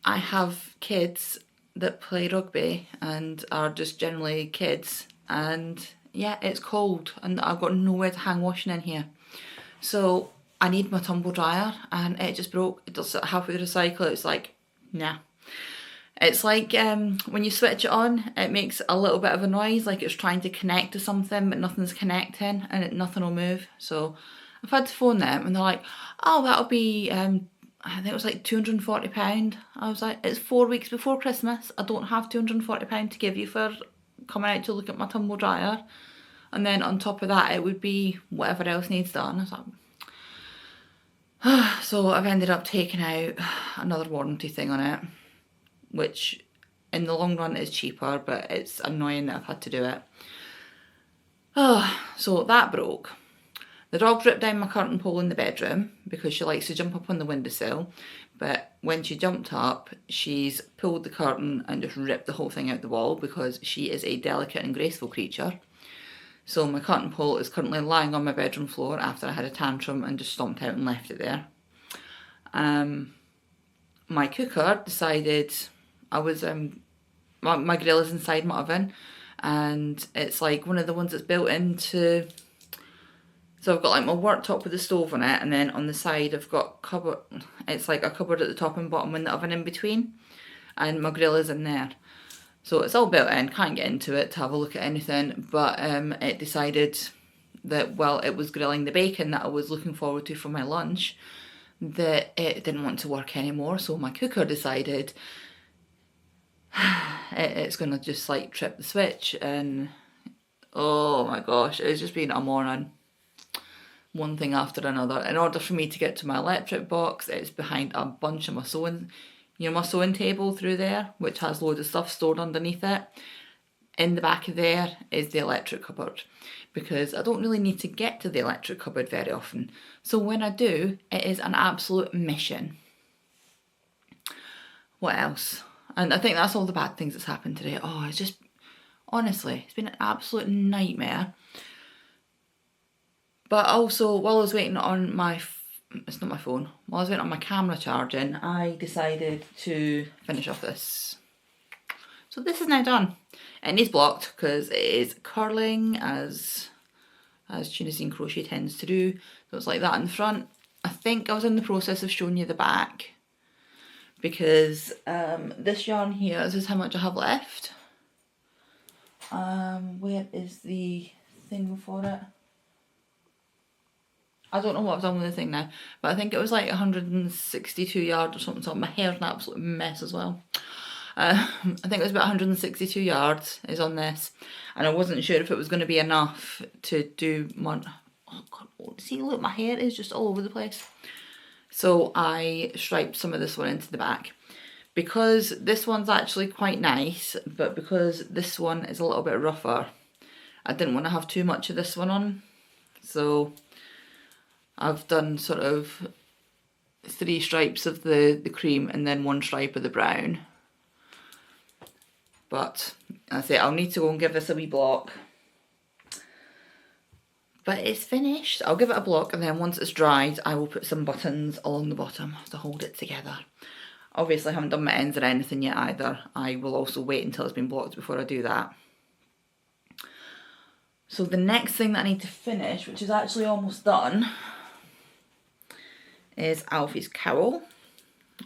I have kids that play rugby and are just generally kids, and yeah, it's cold and I've got nowhere to hang washing in here. So I need my tumble dryer and it just broke. It does halfway through the cycle, it's like, nah. It's like when you switch it on, it makes a little bit of a noise, like it's trying to connect to something, but nothing's connecting and nothing will move. So I've had to phone them and they're like, oh, that'll be, I think it was like £240. I was like, it's 4 weeks before Christmas. I don't have £240 to give you for coming out to look at my tumble dryer. And then on top of that, it would be whatever else needs done. I was like, so I've ended up taking out another warranty thing on it, which in the long run is cheaper, but it's annoying that I've had to do it. So that broke. The dog ripped down my curtain pole in the bedroom because she likes to jump up on the windowsill, but when she jumped up, she's pulled the curtain and just ripped the whole thing out the wall because she is a delicate and graceful creature. So my curtain pole is currently lying on my bedroom floor after I had a tantrum and just stomped out and left it there. My cooker decided my grill is inside my oven, and it's like one of the ones that's built into, so I've got like my worktop with the stove on it, and then on the side I've got cupboard, it's like a cupboard at the top and bottom and the oven in between, and my grill is in there. So it's all built in, can't get into it to have a look at anything, but it decided that while it was grilling the bacon that I was looking forward to for my lunch, that it didn't want to work anymore. So my cooker decided it's gonna just like trip the switch, and oh my gosh, it's just been a morning. One thing after another. In order for me to get to my electric box, it's behind a bunch of my sewing, my sewing table through there, which has loads of stuff stored underneath it. In the back of there is the electric cupboard, because I don't really need to get to the electric cupboard very often. So when I do, it is an absolute mission. What else? And I think that's all the bad things that's happened today. Oh, it's just, honestly, it's been an absolute nightmare. But also, while I was waiting on my, it's not my phone, while I was waiting on my camera charging, I decided to finish off this. So this is now done. It needs blocked because it is curling as Tunisian crochet tends to do. So it's like that in the front. I think I was in the process of showing you the back, because this yarn here, this is how much I have left. Where is the thing for it? I don't know what I've done with the thing now, but I think it was like 162 yards or something, so my hair's an absolute mess as well. I think it was about 162 yards is on this, and I wasn't sure if it was going to be enough to do my, oh god, see, look, my hair is just all over the place. So I striped some of this one into the back, because this one's actually quite nice, but because this one is a little bit rougher, I didn't want to have too much of this one on, so I've done sort of 3 stripes of the cream and then 1 stripe of the brown. But I say I'll need to go and give this a wee block. But it's finished. I'll give it a block, and then once it's dried, I will put some buttons along the bottom to hold it together. Obviously, I haven't done my ends or anything yet either. I will also wait until it's been blocked before I do that. So the next thing that I need to finish, which is actually almost done, is Alfie's cowl.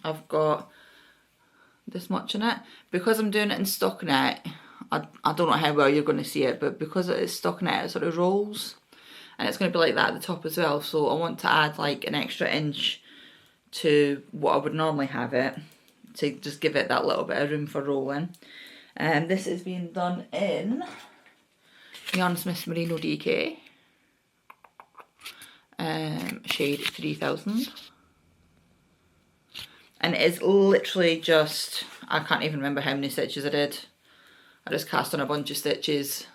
I've got this much in it. Because I'm doing it in stockinette, I don't know how well you're going to see it, but because it is stockinette, it sort of rolls. And it's going to be like that at the top as well. So I want to add like an extra inch to what I would normally have it, to just give it that little bit of room for rolling. And this is being done in Yarn Smith's Merino DK, shade 3000. And it is literally just, I can't even remember how many stitches I did. I just cast on a bunch of stitches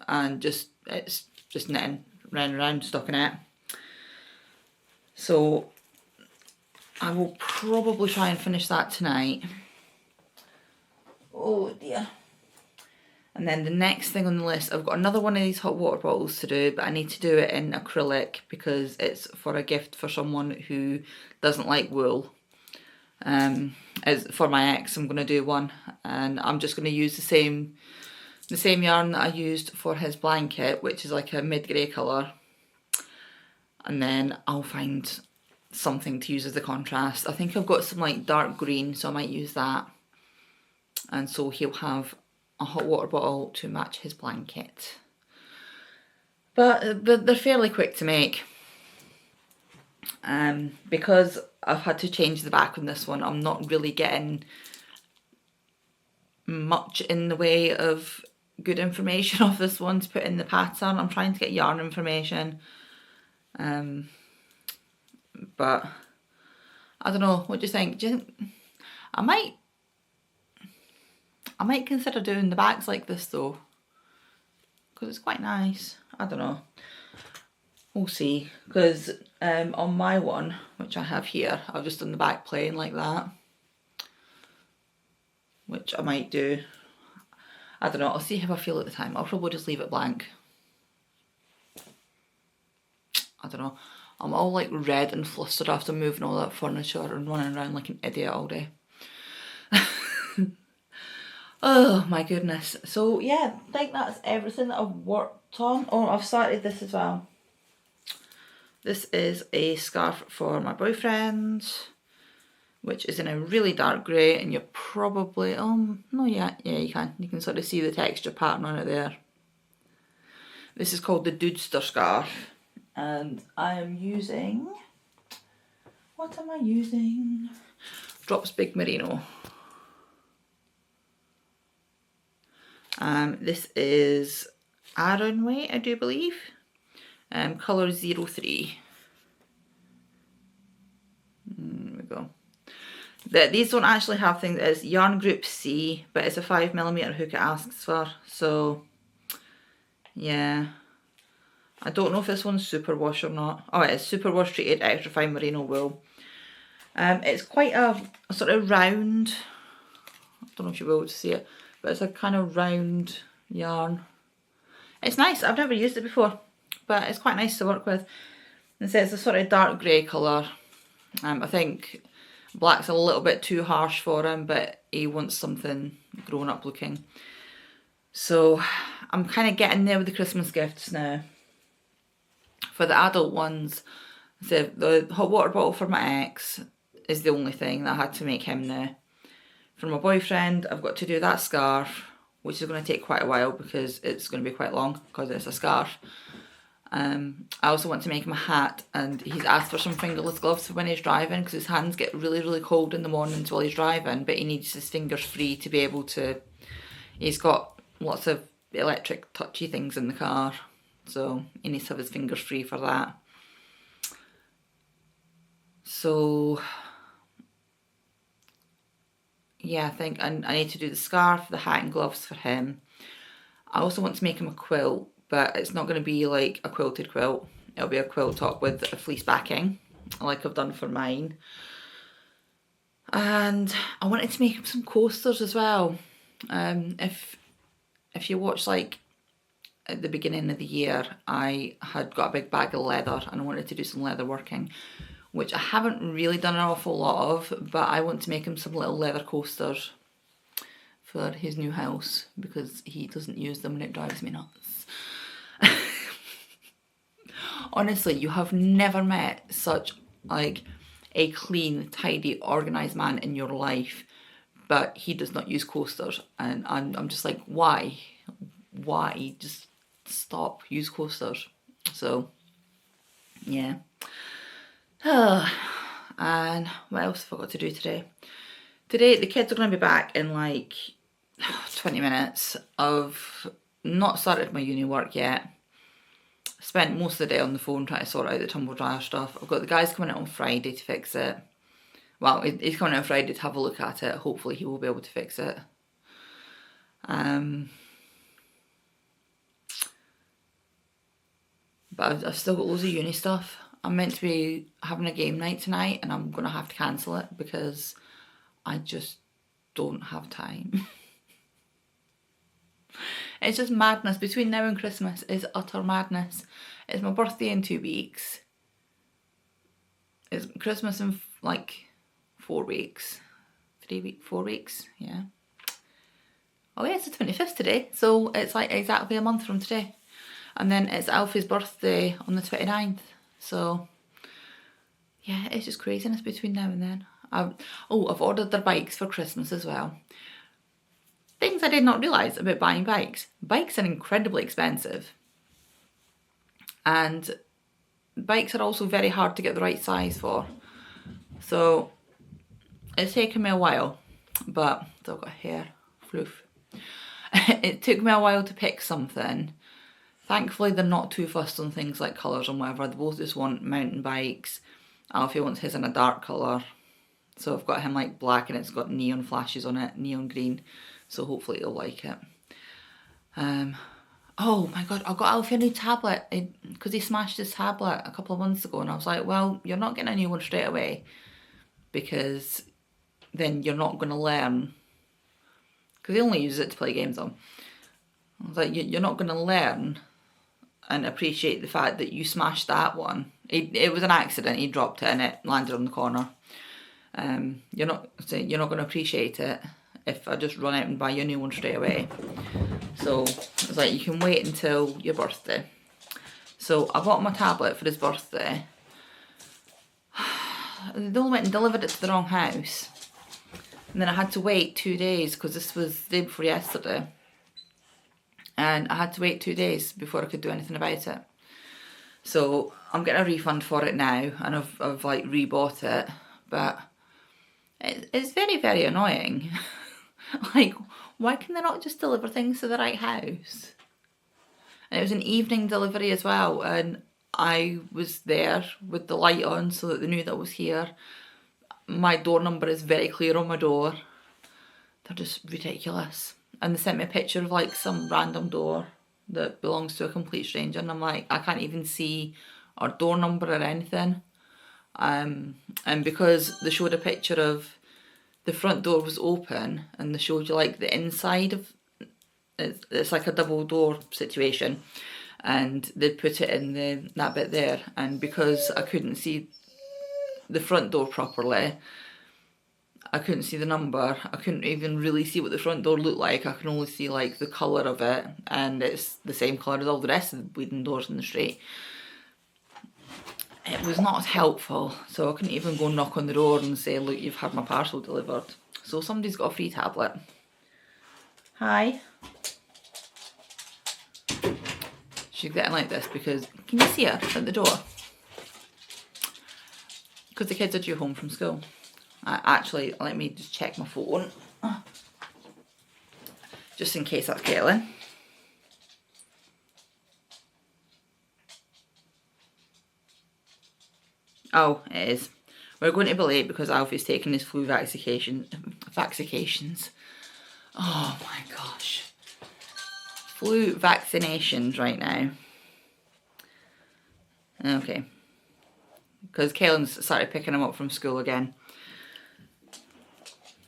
and it's just knitting round and round, stockinette. So I will probably try and finish that tonight. Oh dear. And then the next thing on the list, I've got another one of these hot water bottles to do, but I need to do it in acrylic because it's for a gift for someone who doesn't like wool. As for my ex, I'm going to do one, and I'm just going to use the same yarn that I used for his blanket, which is like a mid-grey colour, and then I'll find something to use as the contrast. I think I've got some like dark green, so I might use that, and so he'll have a hot water bottle to match his blanket. But they're fairly quick to make. Because I've had to change the back on this one, I'm not really getting much in the way of good information off this one to put in the pattern. I'm trying to get yarn information, but I don't know, what do you think? Do you think I might consider doing the backs like this though, because it's quite nice. I don't know, we'll see, because on my one, which I have here, I've just done the back plain like that, which I might do. I don't know, I'll see how I feel at the time. I'll probably just leave it blank. I don't know, I'm all like red and flustered after moving all that furniture and running around like an idiot all day. Oh my goodness. So yeah, I think that's everything that I've worked on. Oh, I've started this as well. This is a scarf for my boyfriend, which is in a really dark grey, and you're probably, no, yeah, you can sort of see the texture pattern on it there. This is called the Dudester scarf, and I am using, what am I using? Drops Big Merino. This is Aran weight, I do believe. Colour 03. There we go. These don't actually have things. It's yarn group C, but it's a 5mm hook it asks for. So yeah, I don't know if this one's superwash or not. Oh, it is superwash treated extra fine merino wool. It's quite a sort of round, I don't know if you'll be able to see it, but it's a kind of round yarn. It's nice. I've never used it before, but it's quite nice to work with. And so it's a sort of dark grey colour. I think black's a little bit too harsh for him, but he wants something grown up looking. So I'm kind of getting there with the Christmas gifts now. For the adult ones, the hot water bottle for my ex is the only thing that I had to make him now. For my boyfriend, I've got to do that scarf, which is going to take quite a while because it's going to be quite long because it's a scarf. I also want to make him a hat, and he's asked for some fingerless gloves for when he's driving because his hands get really, really cold in the mornings while he's driving, but he needs his fingers free to be able to, he's got lots of electric touchy things in the car, so he needs to have his fingers free for that. So yeah, I think I need to do the scarf, the hat and gloves for him. I also want to make him a quilt, but it's not going to be like a quilted quilt. It'll be a quilt top with a fleece backing, like I've done for mine. And I wanted to make some coasters as well. If you watch, like, at the beginning of the year, I had got a big bag of leather and I wanted to do some leather working, which I haven't really done an awful lot of, but I want to make him some little leather coasters for his new house because he doesn't use them and it drives me nuts. Honestly, you have never met such, like, a clean, tidy, organised man in your life, but he does not use coasters, and I'm just like, why? Why? Just stop, use coasters. So, yeah. And what else have I got to do today? Today, the kids are going to be back in like 20 minutes. I've not started my uni work yet. Spent most of the day on the phone trying to sort out the tumble dryer stuff. I've got the guys coming out on Friday to fix it. Well, he's coming out on Friday to have a look at it. Hopefully he will be able to fix it. But I've still got loads of uni stuff. I'm meant to be having a game night tonight and I'm going to have to cancel it because I just don't have time. It's just madness. Between now and Christmas is utter madness. It's my birthday in 2 weeks. It's Christmas in like 4 weeks. 4 weeks, yeah. Oh yeah, it's the 25th today, so it's like exactly a month from today. And then it's Alfie's birthday on the 29th. So yeah, it's just craziness between now and then. I've ordered their bikes for Christmas as well. Things I did not realise about buying bikes. Bikes are incredibly expensive. And bikes are also very hard to get the right size for. So it's taken me a while, but I've got hair, floof. It took me a while to pick something. Thankfully they're not too fussed on things like colours and whatever. They both just want mountain bikes. Alfie wants his in a dark colour. So I've got him like black and it's got neon flashes on it, neon green. So hopefully he'll like it. Oh my god, I got Alfie a new tablet because he smashed his tablet a couple of months ago and I was like, well, you're not getting a new one straight away because then you're not going to learn, because he only uses it to play games on. I was like, you're not going to learn and appreciate the fact that you smashed that one. It was an accident, he dropped it and it landed on the corner. You're not going to appreciate it if I just run out and buy you a new one straight away. So it's like, you can wait until your birthday. So I bought my tablet for his birthday. They only went and delivered it to the wrong house. And then I had to wait 2 days because this was the day before yesterday. And I had to wait 2 days before I could do anything about it. So I'm getting a refund for it now and I've like rebought it. But it's very, very annoying. Like, why can they not just deliver things to the right house? And it was an evening delivery as well, and I was there with the light on so that they knew that I was here. My door number is very clear on my door. They're just ridiculous. And they sent me a picture of like some random door that belongs to a complete stranger, and I'm like, I can't even see our door number or anything. And because they showed a picture of the front door was open and they showed you like the inside of it's like a double door situation, and they'd put it in that bit there, and because I couldn't see the front door properly, I couldn't see the number, I couldn't even really see what the front door looked like. I could only see like the colour of it, and it's the same colour as all the rest of the bleeding doors in the street. It was not as helpful, so I couldn't even go knock on the door and say, look, you've had my parcel delivered. So somebody's got a free tablet. Hi. She's getting like this because, can you see her at the door? Because the kids are due home from school. Actually, let me just check my phone. Just in case that's Caitlin. Oh, it is. We're going to be late because Alfie's taking his flu vaccinations. Oh my gosh. Flu vaccinations right now. Okay. Because Kaelin's started picking him up from school again.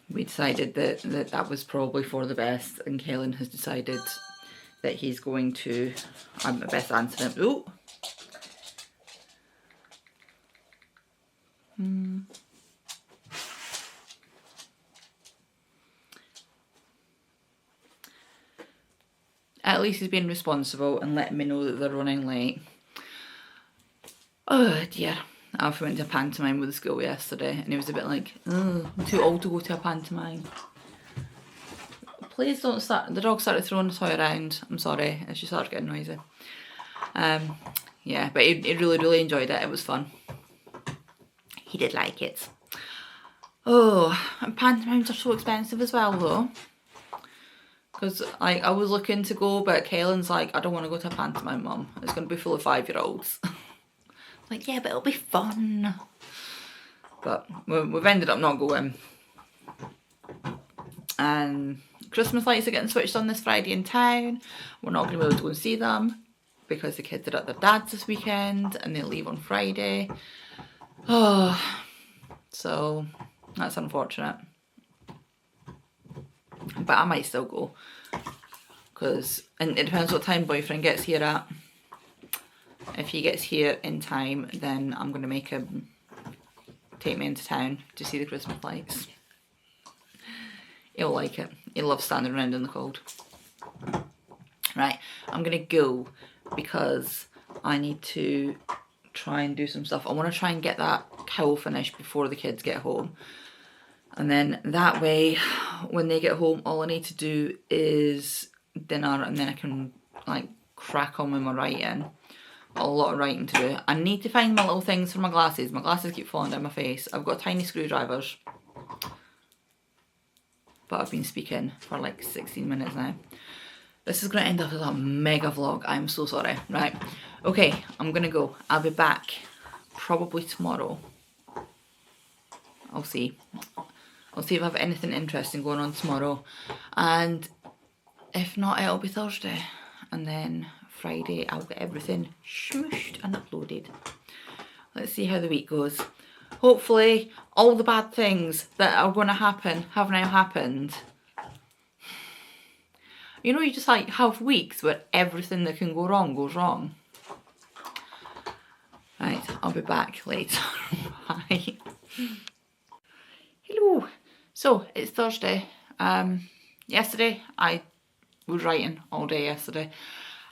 We decided that was probably for the best, and Kaelin has decided that he's going to, I'm the best answer him. Ooh. At least he's being responsible and letting me know that they're running late. Oh dear. Alfie went to a pantomime with the school yesterday and he was a bit like, oh, I'm too old to go to a pantomime. Please don't start. The dog started throwing the toy around. I'm sorry, and she started getting noisy. Yeah, but he really, really enjoyed it. It was fun. He did like it. Oh, and pantomimes are so expensive as well though. Because like, I was looking to go, but Kaelin's like, I don't want to go to a pantomime, Mum. It's going to be full of 5-year-olds. Like, yeah, but it'll be fun. But we've ended up not going. And Christmas lights are getting switched on this Friday in town. We're not going to be able to go and see them because the kids are at their dad's this weekend and they leave on Friday. Oh, so that's unfortunate. But I might still go, because and it depends what time boyfriend gets here at. If he gets here in time, then I'm going to make him take me into town to see the Christmas lights. He'll like it. He loves standing around in the cold. Right, I'm going to go because I need to try and do some stuff. I want to try and get that cowl finished before the kids get home. And then that way, when they get home, all I need to do is dinner and then I can like crack on with my writing. A lot of writing to do. I need to find my little things for my glasses. My glasses keep falling down my face. I've got tiny screwdrivers. But I've been speaking for like 16 minutes now. This is going to end up as a mega vlog. I'm so sorry. Right. Okay, I'm going to go. I'll be back probably tomorrow. I'll see. I'll see if I have anything interesting going on tomorrow. And if not, it'll be Thursday. And then Friday, I'll get everything smooshed and uploaded. Let's see how the week goes. Hopefully, all the bad things that are going to happen have now happened. You know, you just like have weeks where everything that can go wrong goes wrong. Right, I'll be back later. Bye. Hello. So, it's Thursday. Yesterday, I was writing all day yesterday.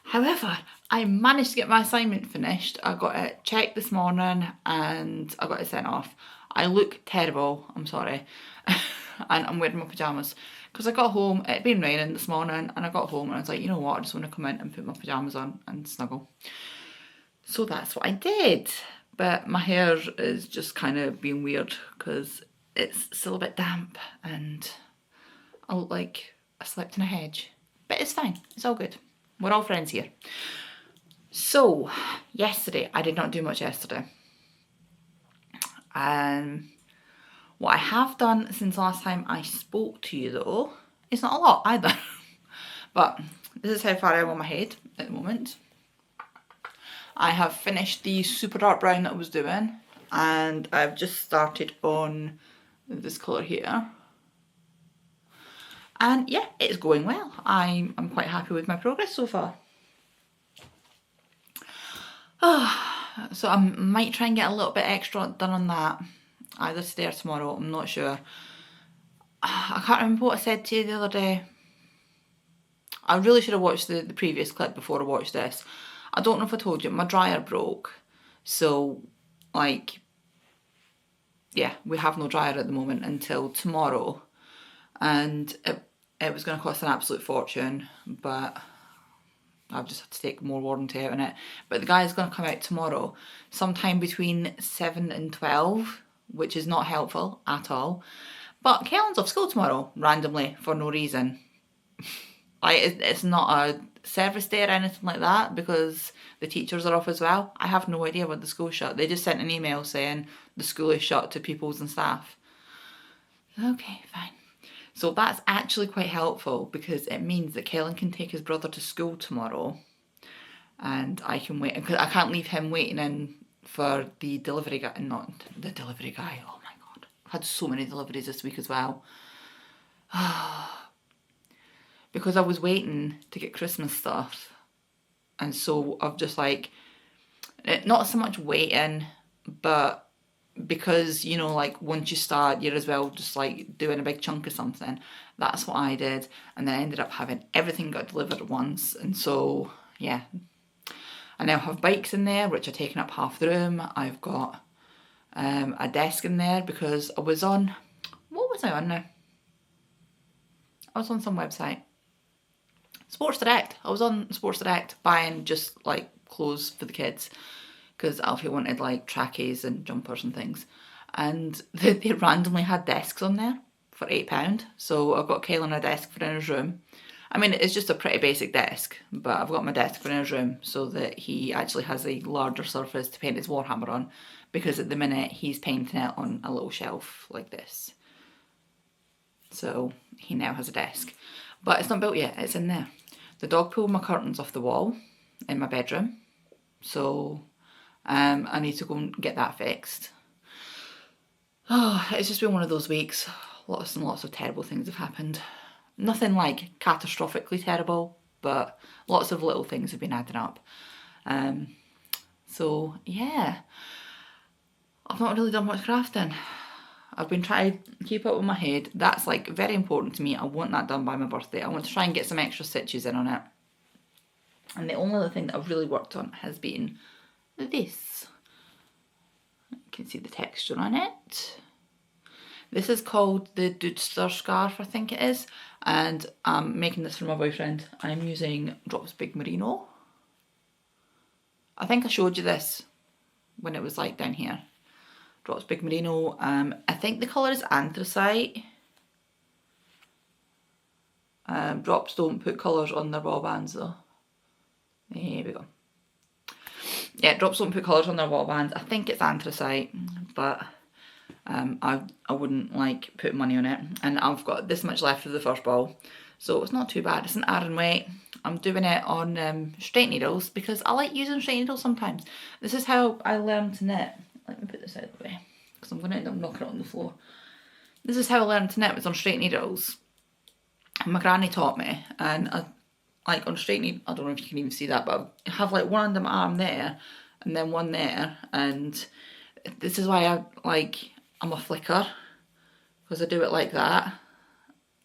However, I managed to get my assignment finished. I got it checked this morning and I got it sent off. I look terrible, I'm sorry. And I'm wearing my pyjamas. Because I got home, it had been raining this morning, and I got home and I was like, you know what, I just want to come in and put my pyjamas on and snuggle. So that's what I did. But my hair is just kind of being weird because it's still a bit damp and I look like I slept in a hedge. But it's fine, it's all good. We're all friends here. So, yesterday, I did not do much yesterday. What I have done since last time I spoke to you though, it's not a lot either. But this is how far I'm on my head at the moment. I have finished the super dark brown that I was doing and I've just started on this colour here. And yeah, it's going well. I'm quite happy with my progress so far. So I might try and get a little bit extra done on that. Either today or tomorrow, I'm not sure. I can't remember what I said to you the other day. I really should have watched the previous clip before I watched this. I don't know if I told you, my dryer broke. So, like, yeah, we have no dryer at the moment until tomorrow. And it was going to cost an absolute fortune, but I've just had to take more warranty out on it. But the guy is going to come out tomorrow, sometime between 7 and 12, which is not helpful at all. But Kaelin's off school tomorrow, randomly, for no reason. Like, it's not a service day or anything like that, because the teachers are off as well. I have no idea when the school's shut. They just sent an email saying the school is shut to pupils and staff. Okay, fine. So that's actually quite helpful because it means that Kaelin can take his brother to school tomorrow. and I can wait, because I can't leave him waiting in for the delivery guy, not the delivery guy, oh my god, I've had so many deliveries this week as well. Because I was waiting to get Christmas stuff, and so I've just like, not so much waiting, but because, you know, like once you start, you're as well just like doing a big chunk of something. That's what I did, and then I ended up having everything got delivered at once, and so yeah. I now have bikes in there, which are taking up half the room. I've got a desk in there because I was on, what was I on now? I was on some website. Sports Direct. I was on Sports Direct buying just like clothes for the kids, because Alfie wanted like trackies and jumpers and things. And they randomly had desks on there for £8. So I've got Kyle on a desk for in his room. I mean, it's just a pretty basic desk, but I've got my desk for in his room so that he actually has a larger surface to paint his Warhammer on, because at the minute he's painting it on a little shelf like this. So he now has a desk. But it's not built yet, it's in there. The dog pulled my curtains off the wall in my bedroom. So I need to go and get that fixed. Oh, it's just been one of those weeks. Lots and lots of terrible things have happened. Nothing like catastrophically terrible, but lots of little things have been adding up. So yeah, I've not really done much crafting. I've been trying to keep up with my head. That's like very important to me. I want that done by my birthday. I want to try and get some extra stitches in on it. And the only other thing that I've really worked on has been this. You can see the texture on it. This is called the Dudester scarf, I think it is. And I'm making this for my boyfriend. I'm using Drops Big Merino. I think I showed you this when it was like down here. Drops Big Merino. I think the colour is anthracite. Drops don't put colours on their wall bands though. There we go. Yeah, Drops don't put colours on their wall bands. I think it's anthracite, but I wouldn't like put money on it. And I've got this much left of the first ball, so it's not too bad. It's an Aran weight. I'm doing it on straight needles because I like using straight needles sometimes. This is how I learned to knit. Let me put this out of the way because I'm going to end up knocking it on the floor. This is how I learned to knit, was on straight needles. My granny taught me, and I, like on straight needle, I don't know if you can even see that, but I have like one under my arm there and then one there, and this is why I'm a flicker, because I do it like that,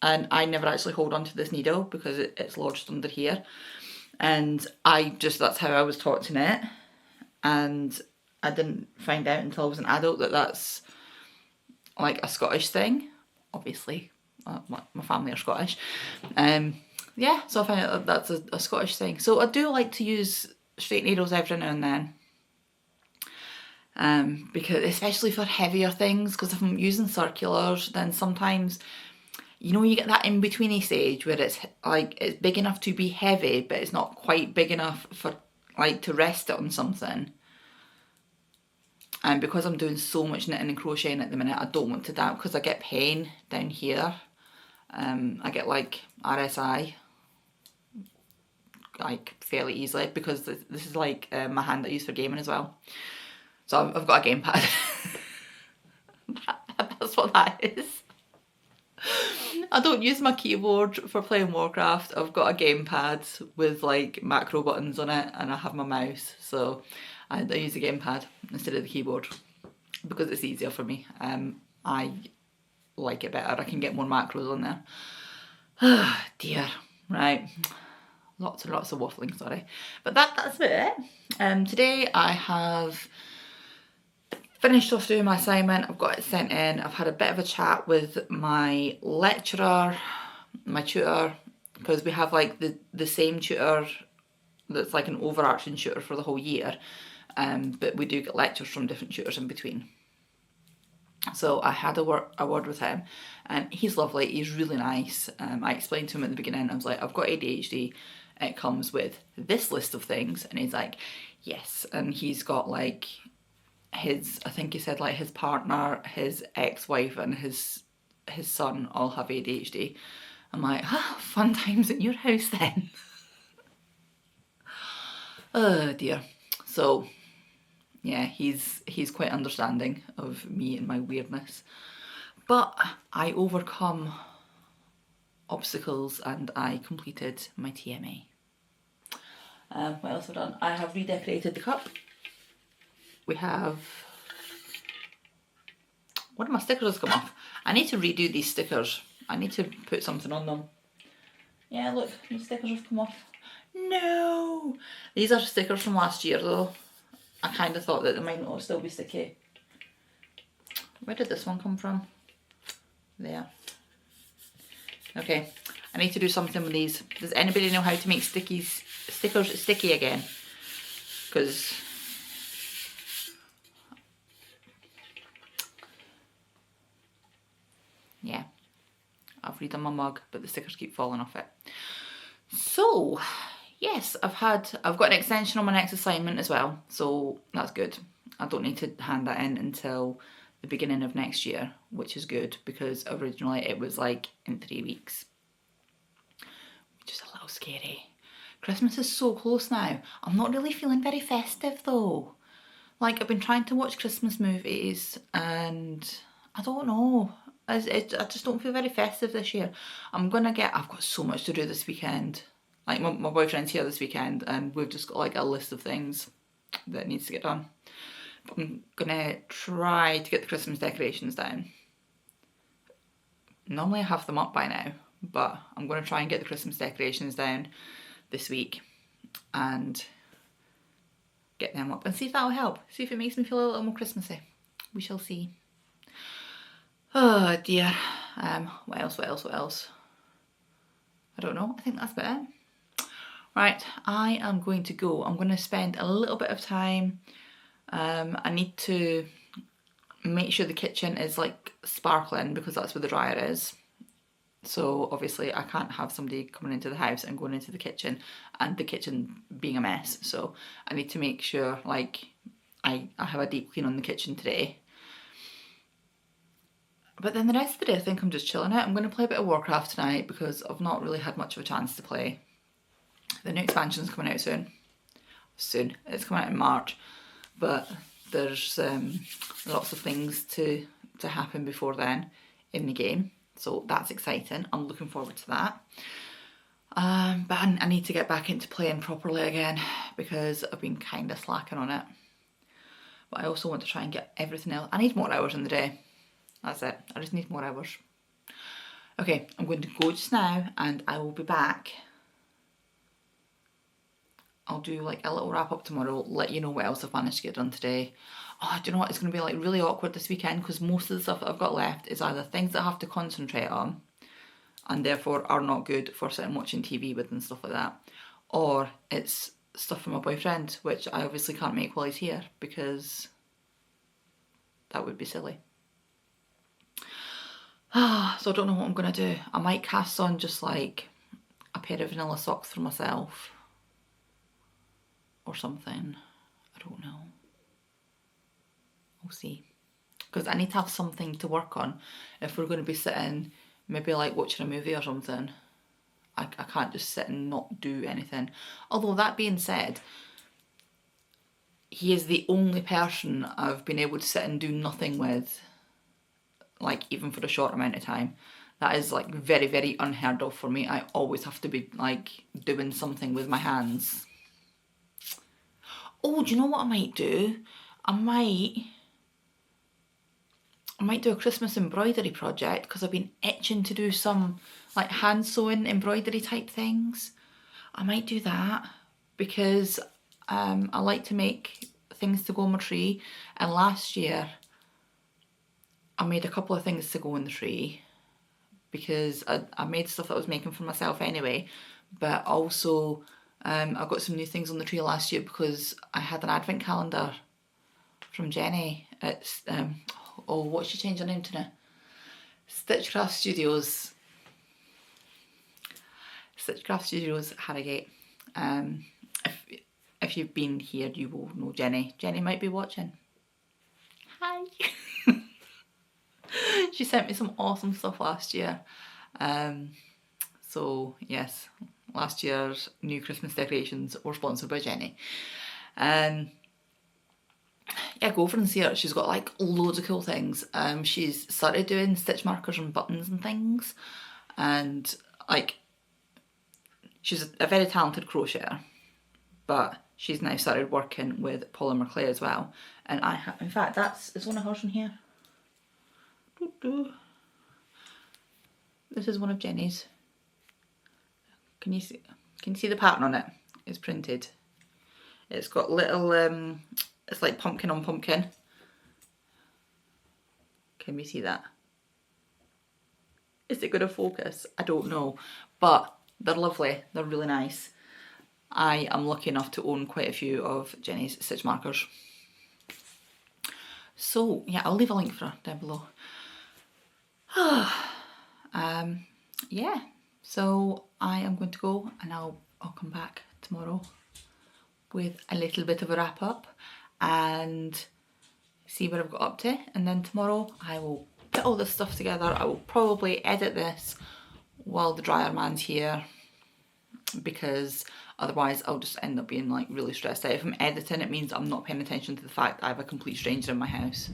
and I never actually hold on to this needle because it's lodged under here, and that's how I was taught to knit, and I didn't find out until I was an adult that that's like a Scottish thing. Obviously, my family are Scottish. Yeah, so I found out that that's a Scottish thing. So I do like to use straight needles every now and then. Because especially for heavier things, because if I'm using circulars, then sometimes, you know, you get that in-betweeny stage where it's like it's big enough to be heavy, but it's not quite big enough for like to rest it on something. And because I'm doing so much knitting and crocheting at the minute, I don't want to do that because I get pain down here. I get like RSI like fairly easily because this is like my hand that I use for gaming as well. So I've got a gamepad. That's what that is. I don't use my keyboard for playing Warcraft. I've got a gamepad with like macro buttons on it, and I have my mouse. So I use the gamepad instead of the keyboard because it's easier for me. I like it better. I can get more macros on there. Ah, dear. Right. Lots and lots of waffling, sorry. But that's about it. Today I have finished off doing my assignment. I've got it sent in. I've had a bit of a chat with my lecturer, my tutor, because we have like the same tutor that's like an overarching tutor for the whole year. But we do get lectures from different tutors in between. So I had a word with him, and he's lovely, he's really nice. I explained to him at the beginning, I was like, I've got ADHD, it comes with this list of things, and he's like, yes. And he's got like his, I think he said like his partner, his ex-wife and his son all have ADHD. I'm like, fun times at your house then. Oh dear. So yeah, he's quite understanding of me and my weirdness. But I overcome obstacles and I completed my TMA. What else have I done? I have redecorated the cup. We have... One of my stickers has come off. I need to redo these stickers. I need to put something on them. Yeah, look, the stickers have come off. No! These are stickers from last year though. I kind of thought that they might not still be sticky. Where did this one come from? There. Okay, I need to do something with these. Does anybody know how to make stickers sticky again? Because yeah, I've redone my mug, but the stickers keep falling off it. So yes, I've got an extension on my next assignment as well, so that's good. I don't need to hand that in until the beginning of next year, which is good because originally it was like in 3 weeks, which is a little scary. Christmas is so close now. I'm not really feeling very festive though. Like, I've been trying to watch Christmas movies and I don't know. I just don't feel very festive this year. I've got so much to do this weekend. Like, my boyfriend's here this weekend and we've just got like a list of things that needs to get done. But I'm gonna try to get the Christmas decorations down. Normally I have them up by now, but I'm gonna try and get the Christmas decorations down this week and get them up and see if that'll help. See if it makes me feel a little more Christmassy. We shall see. Oh dear. What else? I don't know. I think that's about it. Right, I am going to go. I'm going to spend a little bit of time. I need to make sure the kitchen is like sparkling because that's where the dryer is. So obviously I can't have somebody coming into the house and going into the kitchen and the kitchen being a mess. So I need to make sure like I have a deep clean on the kitchen today. But then the rest of the day I think I'm just chilling out. I'm going to play a bit of Warcraft tonight because I've not really had much of a chance to play. The new expansion's coming out soon. It's coming out in March. But there's lots of things to happen before then in the game. So that's exciting. I'm looking forward to that. But I need to get back into playing properly again because I've been kind of slacking on it. But I also want to try and get everything else. I need more hours in the day. That's it. I just need more hours. Okay, I'm going to go just now and I will be back. I'll do like a little wrap up tomorrow, let you know what else I've managed to get done today. Oh, do you know what? It's going to be like really awkward this weekend because most of the stuff that I've got left is either things that I have to concentrate on and therefore are not good for sitting watching TV with and stuff like that, or it's stuff from my boyfriend, which I obviously can't make while he's here because that would be silly. So I don't know what I'm going to do. I might cast on just like a pair of vanilla socks for myself or something. I don't know. We'll see. Because I need to have something to work on if we're going to be sitting, maybe like watching a movie or something. I can't just sit and not do anything. Although that being said, he is the only person I've been able to sit and do nothing with, like even for a short amount of time. That is like very, very unheard of for me. I always have to be like doing something with my hands. Oh, do you know what I might do? I might do a Christmas embroidery project because I've been itching to do some like hand sewing embroidery type things. I might do that because I like to make things to go on my tree, and last year I made a couple of things to go on the tree because I made stuff that I was making for myself anyway, but also I got some new things on the tree last year because I had an advent calendar from Jenny. It's oh, what's she changed her name to now? Stitchcraft Studios Harrogate. If you've been here you will know Jenny. Jenny might be watching. Hi. She sent me some awesome stuff last year. So yes, last year's new Christmas decorations were sponsored by Jenny. Yeah, go over and see her. She's got like loads of cool things. She's started doing stitch markers and buttons and things, and like she's a very talented crocheter, but she's now started working with polymer clay as well. And I have, in fact, is one of hers in here. This is one of Jenny's. Can you see the pattern on it? It's printed. It's got little it's like pumpkin on pumpkin. Can we see that? Is it going to focus? I don't know, but they're lovely. They're really nice. I am lucky enough to own quite a few of Jenny's stitch markers. So yeah, I'll leave a link for her down below. Yeah, so I am going to go, and I'll come back tomorrow with a little bit of a wrap up and see what I've got up to, and then tomorrow I will put all this stuff together. I will probably edit this while the dryer man's here, because otherwise I'll just end up being like really stressed out. If I'm editing, it means I'm not paying attention to the fact that I have a complete stranger in my house.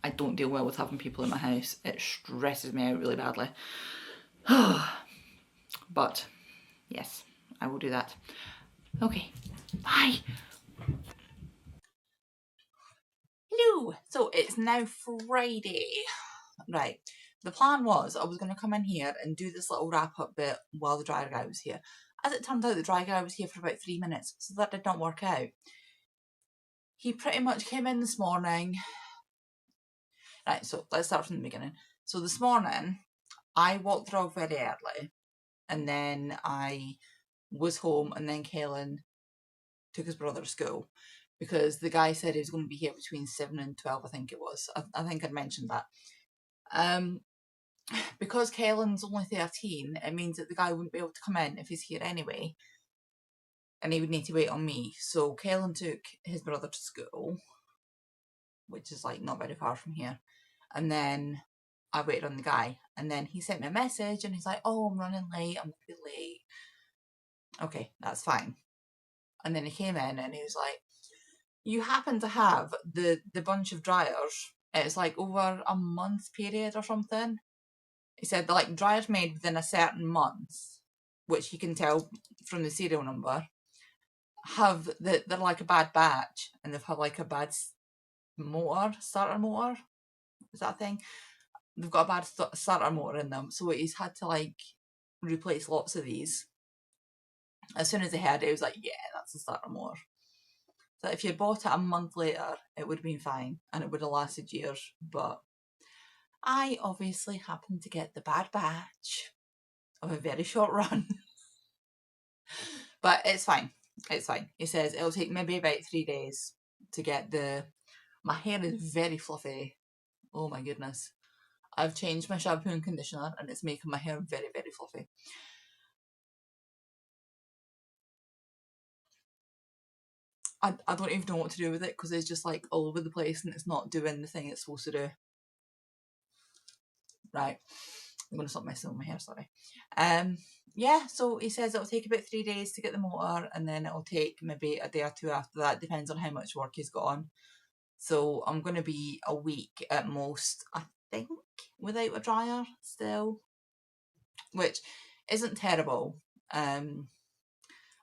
I don't deal well with having people in my house. It stresses me out really badly. But yes, I will do that. Okay, bye. Hello. So it's now Friday. Right. The plan was I was going to come in here and do this little wrap up bit while the dryer guy was here. As it turned out, the dryer guy was here for about 3 minutes, so that did not work out. He pretty much came in this morning. Right, so let's start from the beginning. So this morning, I walked the dog very early, and then I was home, and then Kaelin took his brother to school, because the guy said he was going to be here between 7 and 12, I think it was. I think I'd mentioned that. Because Kaelin's only 13, it means that the guy wouldn't be able to come in if he's here anyway, and he would need to wait on me. So Kaelin took his brother to school, which is like not very far from here, and then I waited on the guy, and then he sent me a message and he's like, oh, I'm running late, I'm gonna be late. Okay, that's fine. And then he came in and he was like, you happen to have the bunch of dryers, it's like over a month period or something. He said, like, dryers made within a certain month, which you can tell from the serial number, they're like a bad batch, and they've had like a bad starter motor, is that a thing? They've got a bad starter motor in them, so he's had to like replace lots of these. As soon as he heard it, he was like, yeah, that's the starter motor. So if you bought it a month later, it would have been fine, and it would have lasted years, but I obviously happened to get the bad batch of a very short run. But it's fine. It's fine. He says it'll take maybe about 3 days to get my hair is very fluffy. Oh my goodness. I've changed my shampoo and conditioner and it's making my hair very, very fluffy. I don't even know what to do with it, because it's just like all over the place and it's not doing the thing it's supposed to do. Right. I'm going to stop messing with my hair, sorry. Yeah, so he says it'll take about 3 days to get the motor, and then it'll take maybe a day or two after that, depends on how much work he's got on. So I'm going to be a week at most, I think, without a dryer still, which isn't terrible.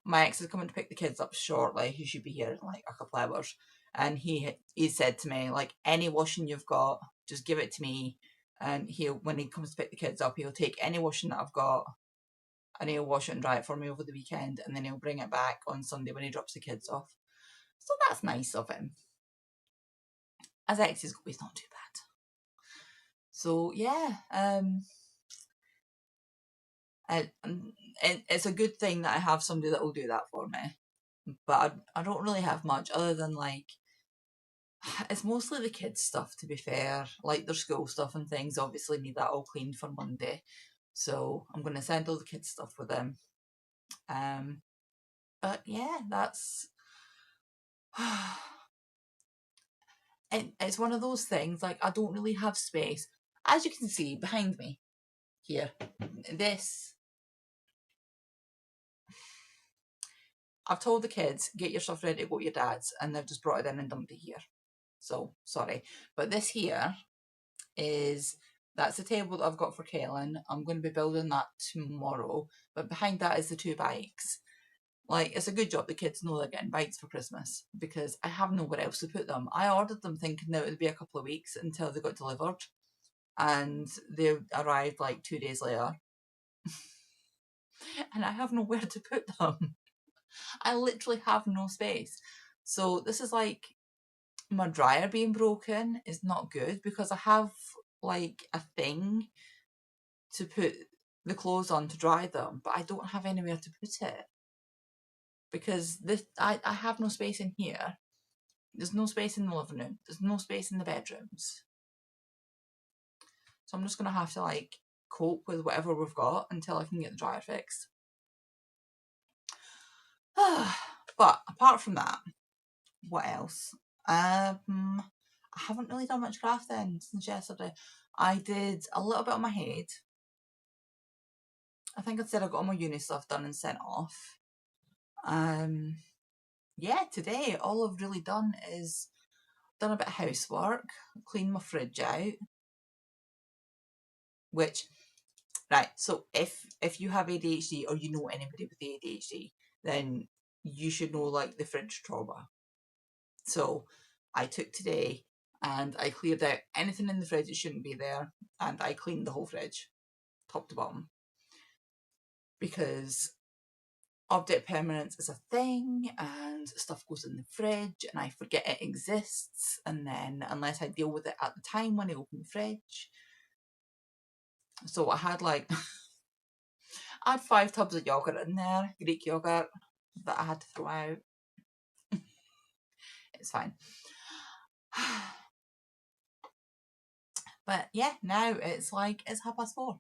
My ex is coming to pick the kids up shortly. He should be here in like a couple hours, and he said to me, like, any washing you've got, just give it to me, and when he comes to pick the kids up, he'll take any washing that I've got and he'll wash it and dry it for me over the weekend, and then he'll bring it back on Sunday when he drops the kids off. So that's nice of him. As ex is always not too bad. So yeah, it's a good thing that I have somebody that will do that for me. But I don't really have much other than like, it's mostly the kids stuff, to be fair. Like their school stuff and things obviously need that all cleaned for Monday. So I'm going to send all the kids stuff with them. But yeah, that's... it's one of those things, like I don't really have space. As you can see behind me here, this I've told the kids, get your stuff ready to go to your dad's, and they've just brought it in and dumped it here. So, sorry. But this here is, that's the table that I've got for Kaylin. I'm going to be building that tomorrow. But behind that is the 2 bikes. Like, it's a good job the kids know they're getting bikes for Christmas, because I have nowhere else to put them. I ordered them thinking that it would be a couple of weeks until they got delivered. And they arrived like 2 days later. And I have nowhere to put them. I literally have no space. So this is like, my dryer being broken is not good, because I have like a thing to put the clothes on to dry them, but I don't have anywhere to put it, because I have no space in here. There's no space in the living room. There's no space in the bedrooms. So I'm just going to have to like cope with whatever we've got until I can get the dryer fixed. But apart from that, what else? I haven't really done much crafting since yesterday. I did a little bit on my head. I think I said I got all my uni stuff done and sent off. Yeah, today all I've really done is done a bit of housework, cleaned my fridge out. Which, right, so if you have ADHD or you know anybody with ADHD, then you should know like the fridge trauma. So I took today and I cleared out anything in the fridge that shouldn't be there, and I cleaned the whole fridge, top to bottom, because object permanence is a thing and stuff goes in the fridge and I forget it exists, and then unless I deal with it at the time when I open the fridge. So I had like I had 5 tubs of yogurt in there, Greek yogurt, that I had to throw out. It's fine. But yeah, now it's like, it's 4:30.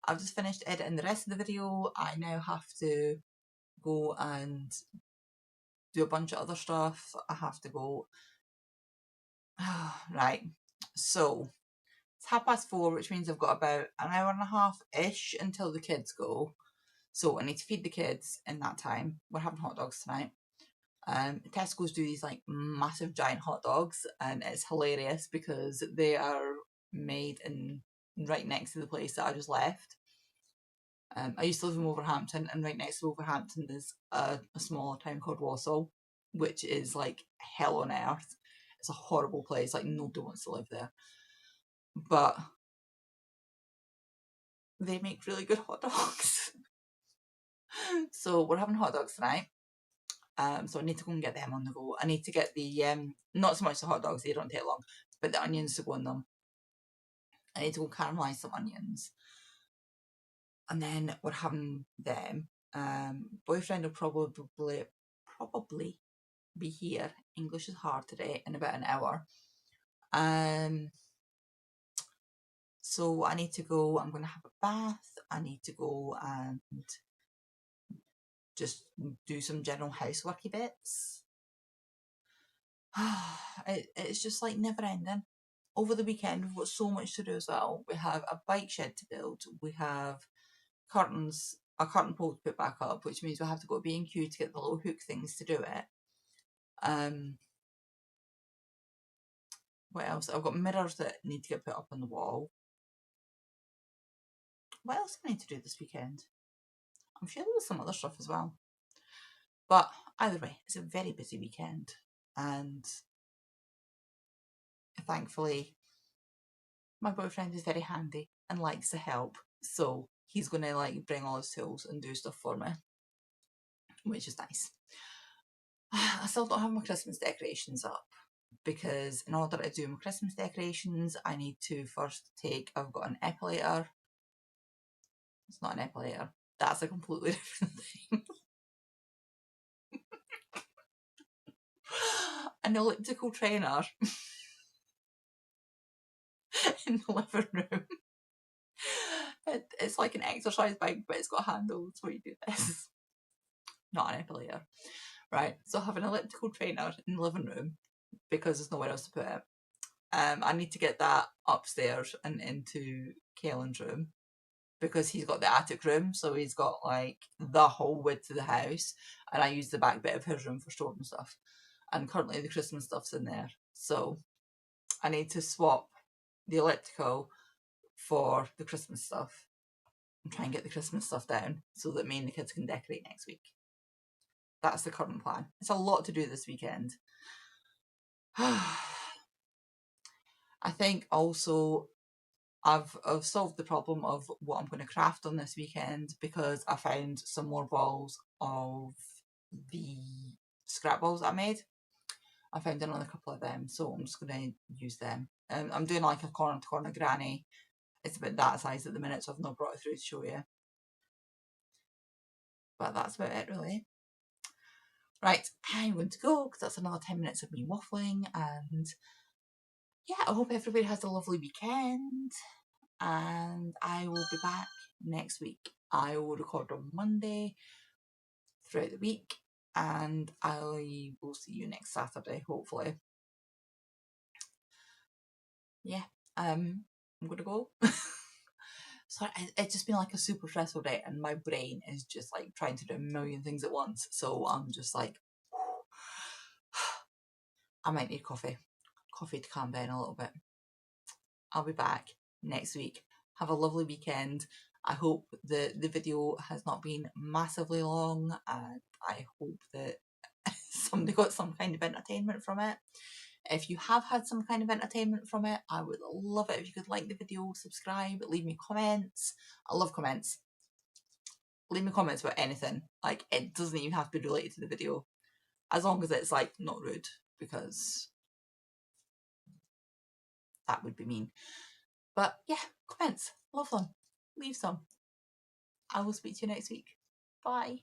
I've just finished editing the rest of the video. I now have to go and do a bunch of other stuff. I have to go. Right, so it's 4:30, which means I've got about an hour and a half-ish until the kids go. So I need to feed the kids in that time. We're having hot dogs tonight. Tesco's do these like massive giant hot dogs, and it's hilarious because they are made in right next to the place that I just left. I used to live in Wolverhampton, and right next to Wolverhampton is a smaller town called Walsall, which is like hell on earth. It's a horrible place, like nobody wants to live there. But they make really good hot dogs. So we're having hot dogs tonight. So I need to go and get them on the go. I need to get the, not so much the hot dogs, they don't take long, but the onions to go in them. I need to go caramelise some onions. And then we're having them. Boyfriend will probably be here. English is hard today, in about an hour. So I need to go, I'm going to have a bath. I need to go and just do some general houseworky bits. It's just like never ending. Over the weekend we've got so much to do as well. We have a bike shed to build. We have curtains, a curtain pole to put back up, which means we have to go to B&Q to get the little hook things to do it. What else? I've got mirrors that need to get put up on the wall. What else do I need to do this weekend? I'm sure there was some other stuff as well. But either way, it's a very busy weekend, and thankfully my boyfriend is very handy and likes to help, so he's going to like bring all his tools and do stuff for me, which is nice. I still don't have my Christmas decorations up, because in order to do my Christmas decorations I need to first I've got an epilator. It's not an epilator, that's a completely different thing. An elliptical trainer in the living room. It's like an exercise bike, but it's got a handle. That's why you do this. Not an epilator. Right, so I have an elliptical trainer in the living room because there's nowhere else to put it. I need to get that upstairs and into Kaylin's room. because he's got the attic room, so he's got like the whole width of the house, and I use the back bit of his room for storing stuff. And currently the Christmas stuff's in there, so I need to swap the elliptical for the Christmas stuff and try and get the Christmas stuff down so that me and the kids can decorate next week. That's the current plan. It's a lot to do this weekend. I think also I've solved the problem of what I'm going to craft on this weekend, because I found some more balls of the scrap balls that I made. I found another couple of them, so I'm just going to use them. I'm doing like a corner to corner granny. It's about that size at the minute, so I've not brought it through to show you. But that's about it, really. Right, I'm going to go because that's another 10 minutes of me waffling, and yeah, I hope everybody has a lovely weekend, and I will be back next week. I will record on Monday throughout the week, and I will see you next Saturday, hopefully. Yeah, I'm gonna go. Sorry, it's just been like a super stressful day, and my brain is just like trying to do a million things at once, so I'm just like, I might need coffee to calm down a little bit. I'll be back next week. Have a lovely weekend. I hope the video has not been massively long, and I hope that somebody got some kind of entertainment from it. If you have had some kind of entertainment from it, I would love it if you could like the video, subscribe, leave me comments. I love comments. Leave me comments about anything. Like, it doesn't even have to be related to the video, as long as it's like not rude, because that would be mean. But yeah, comments, love them. Leave some. I will speak to you next week. Bye.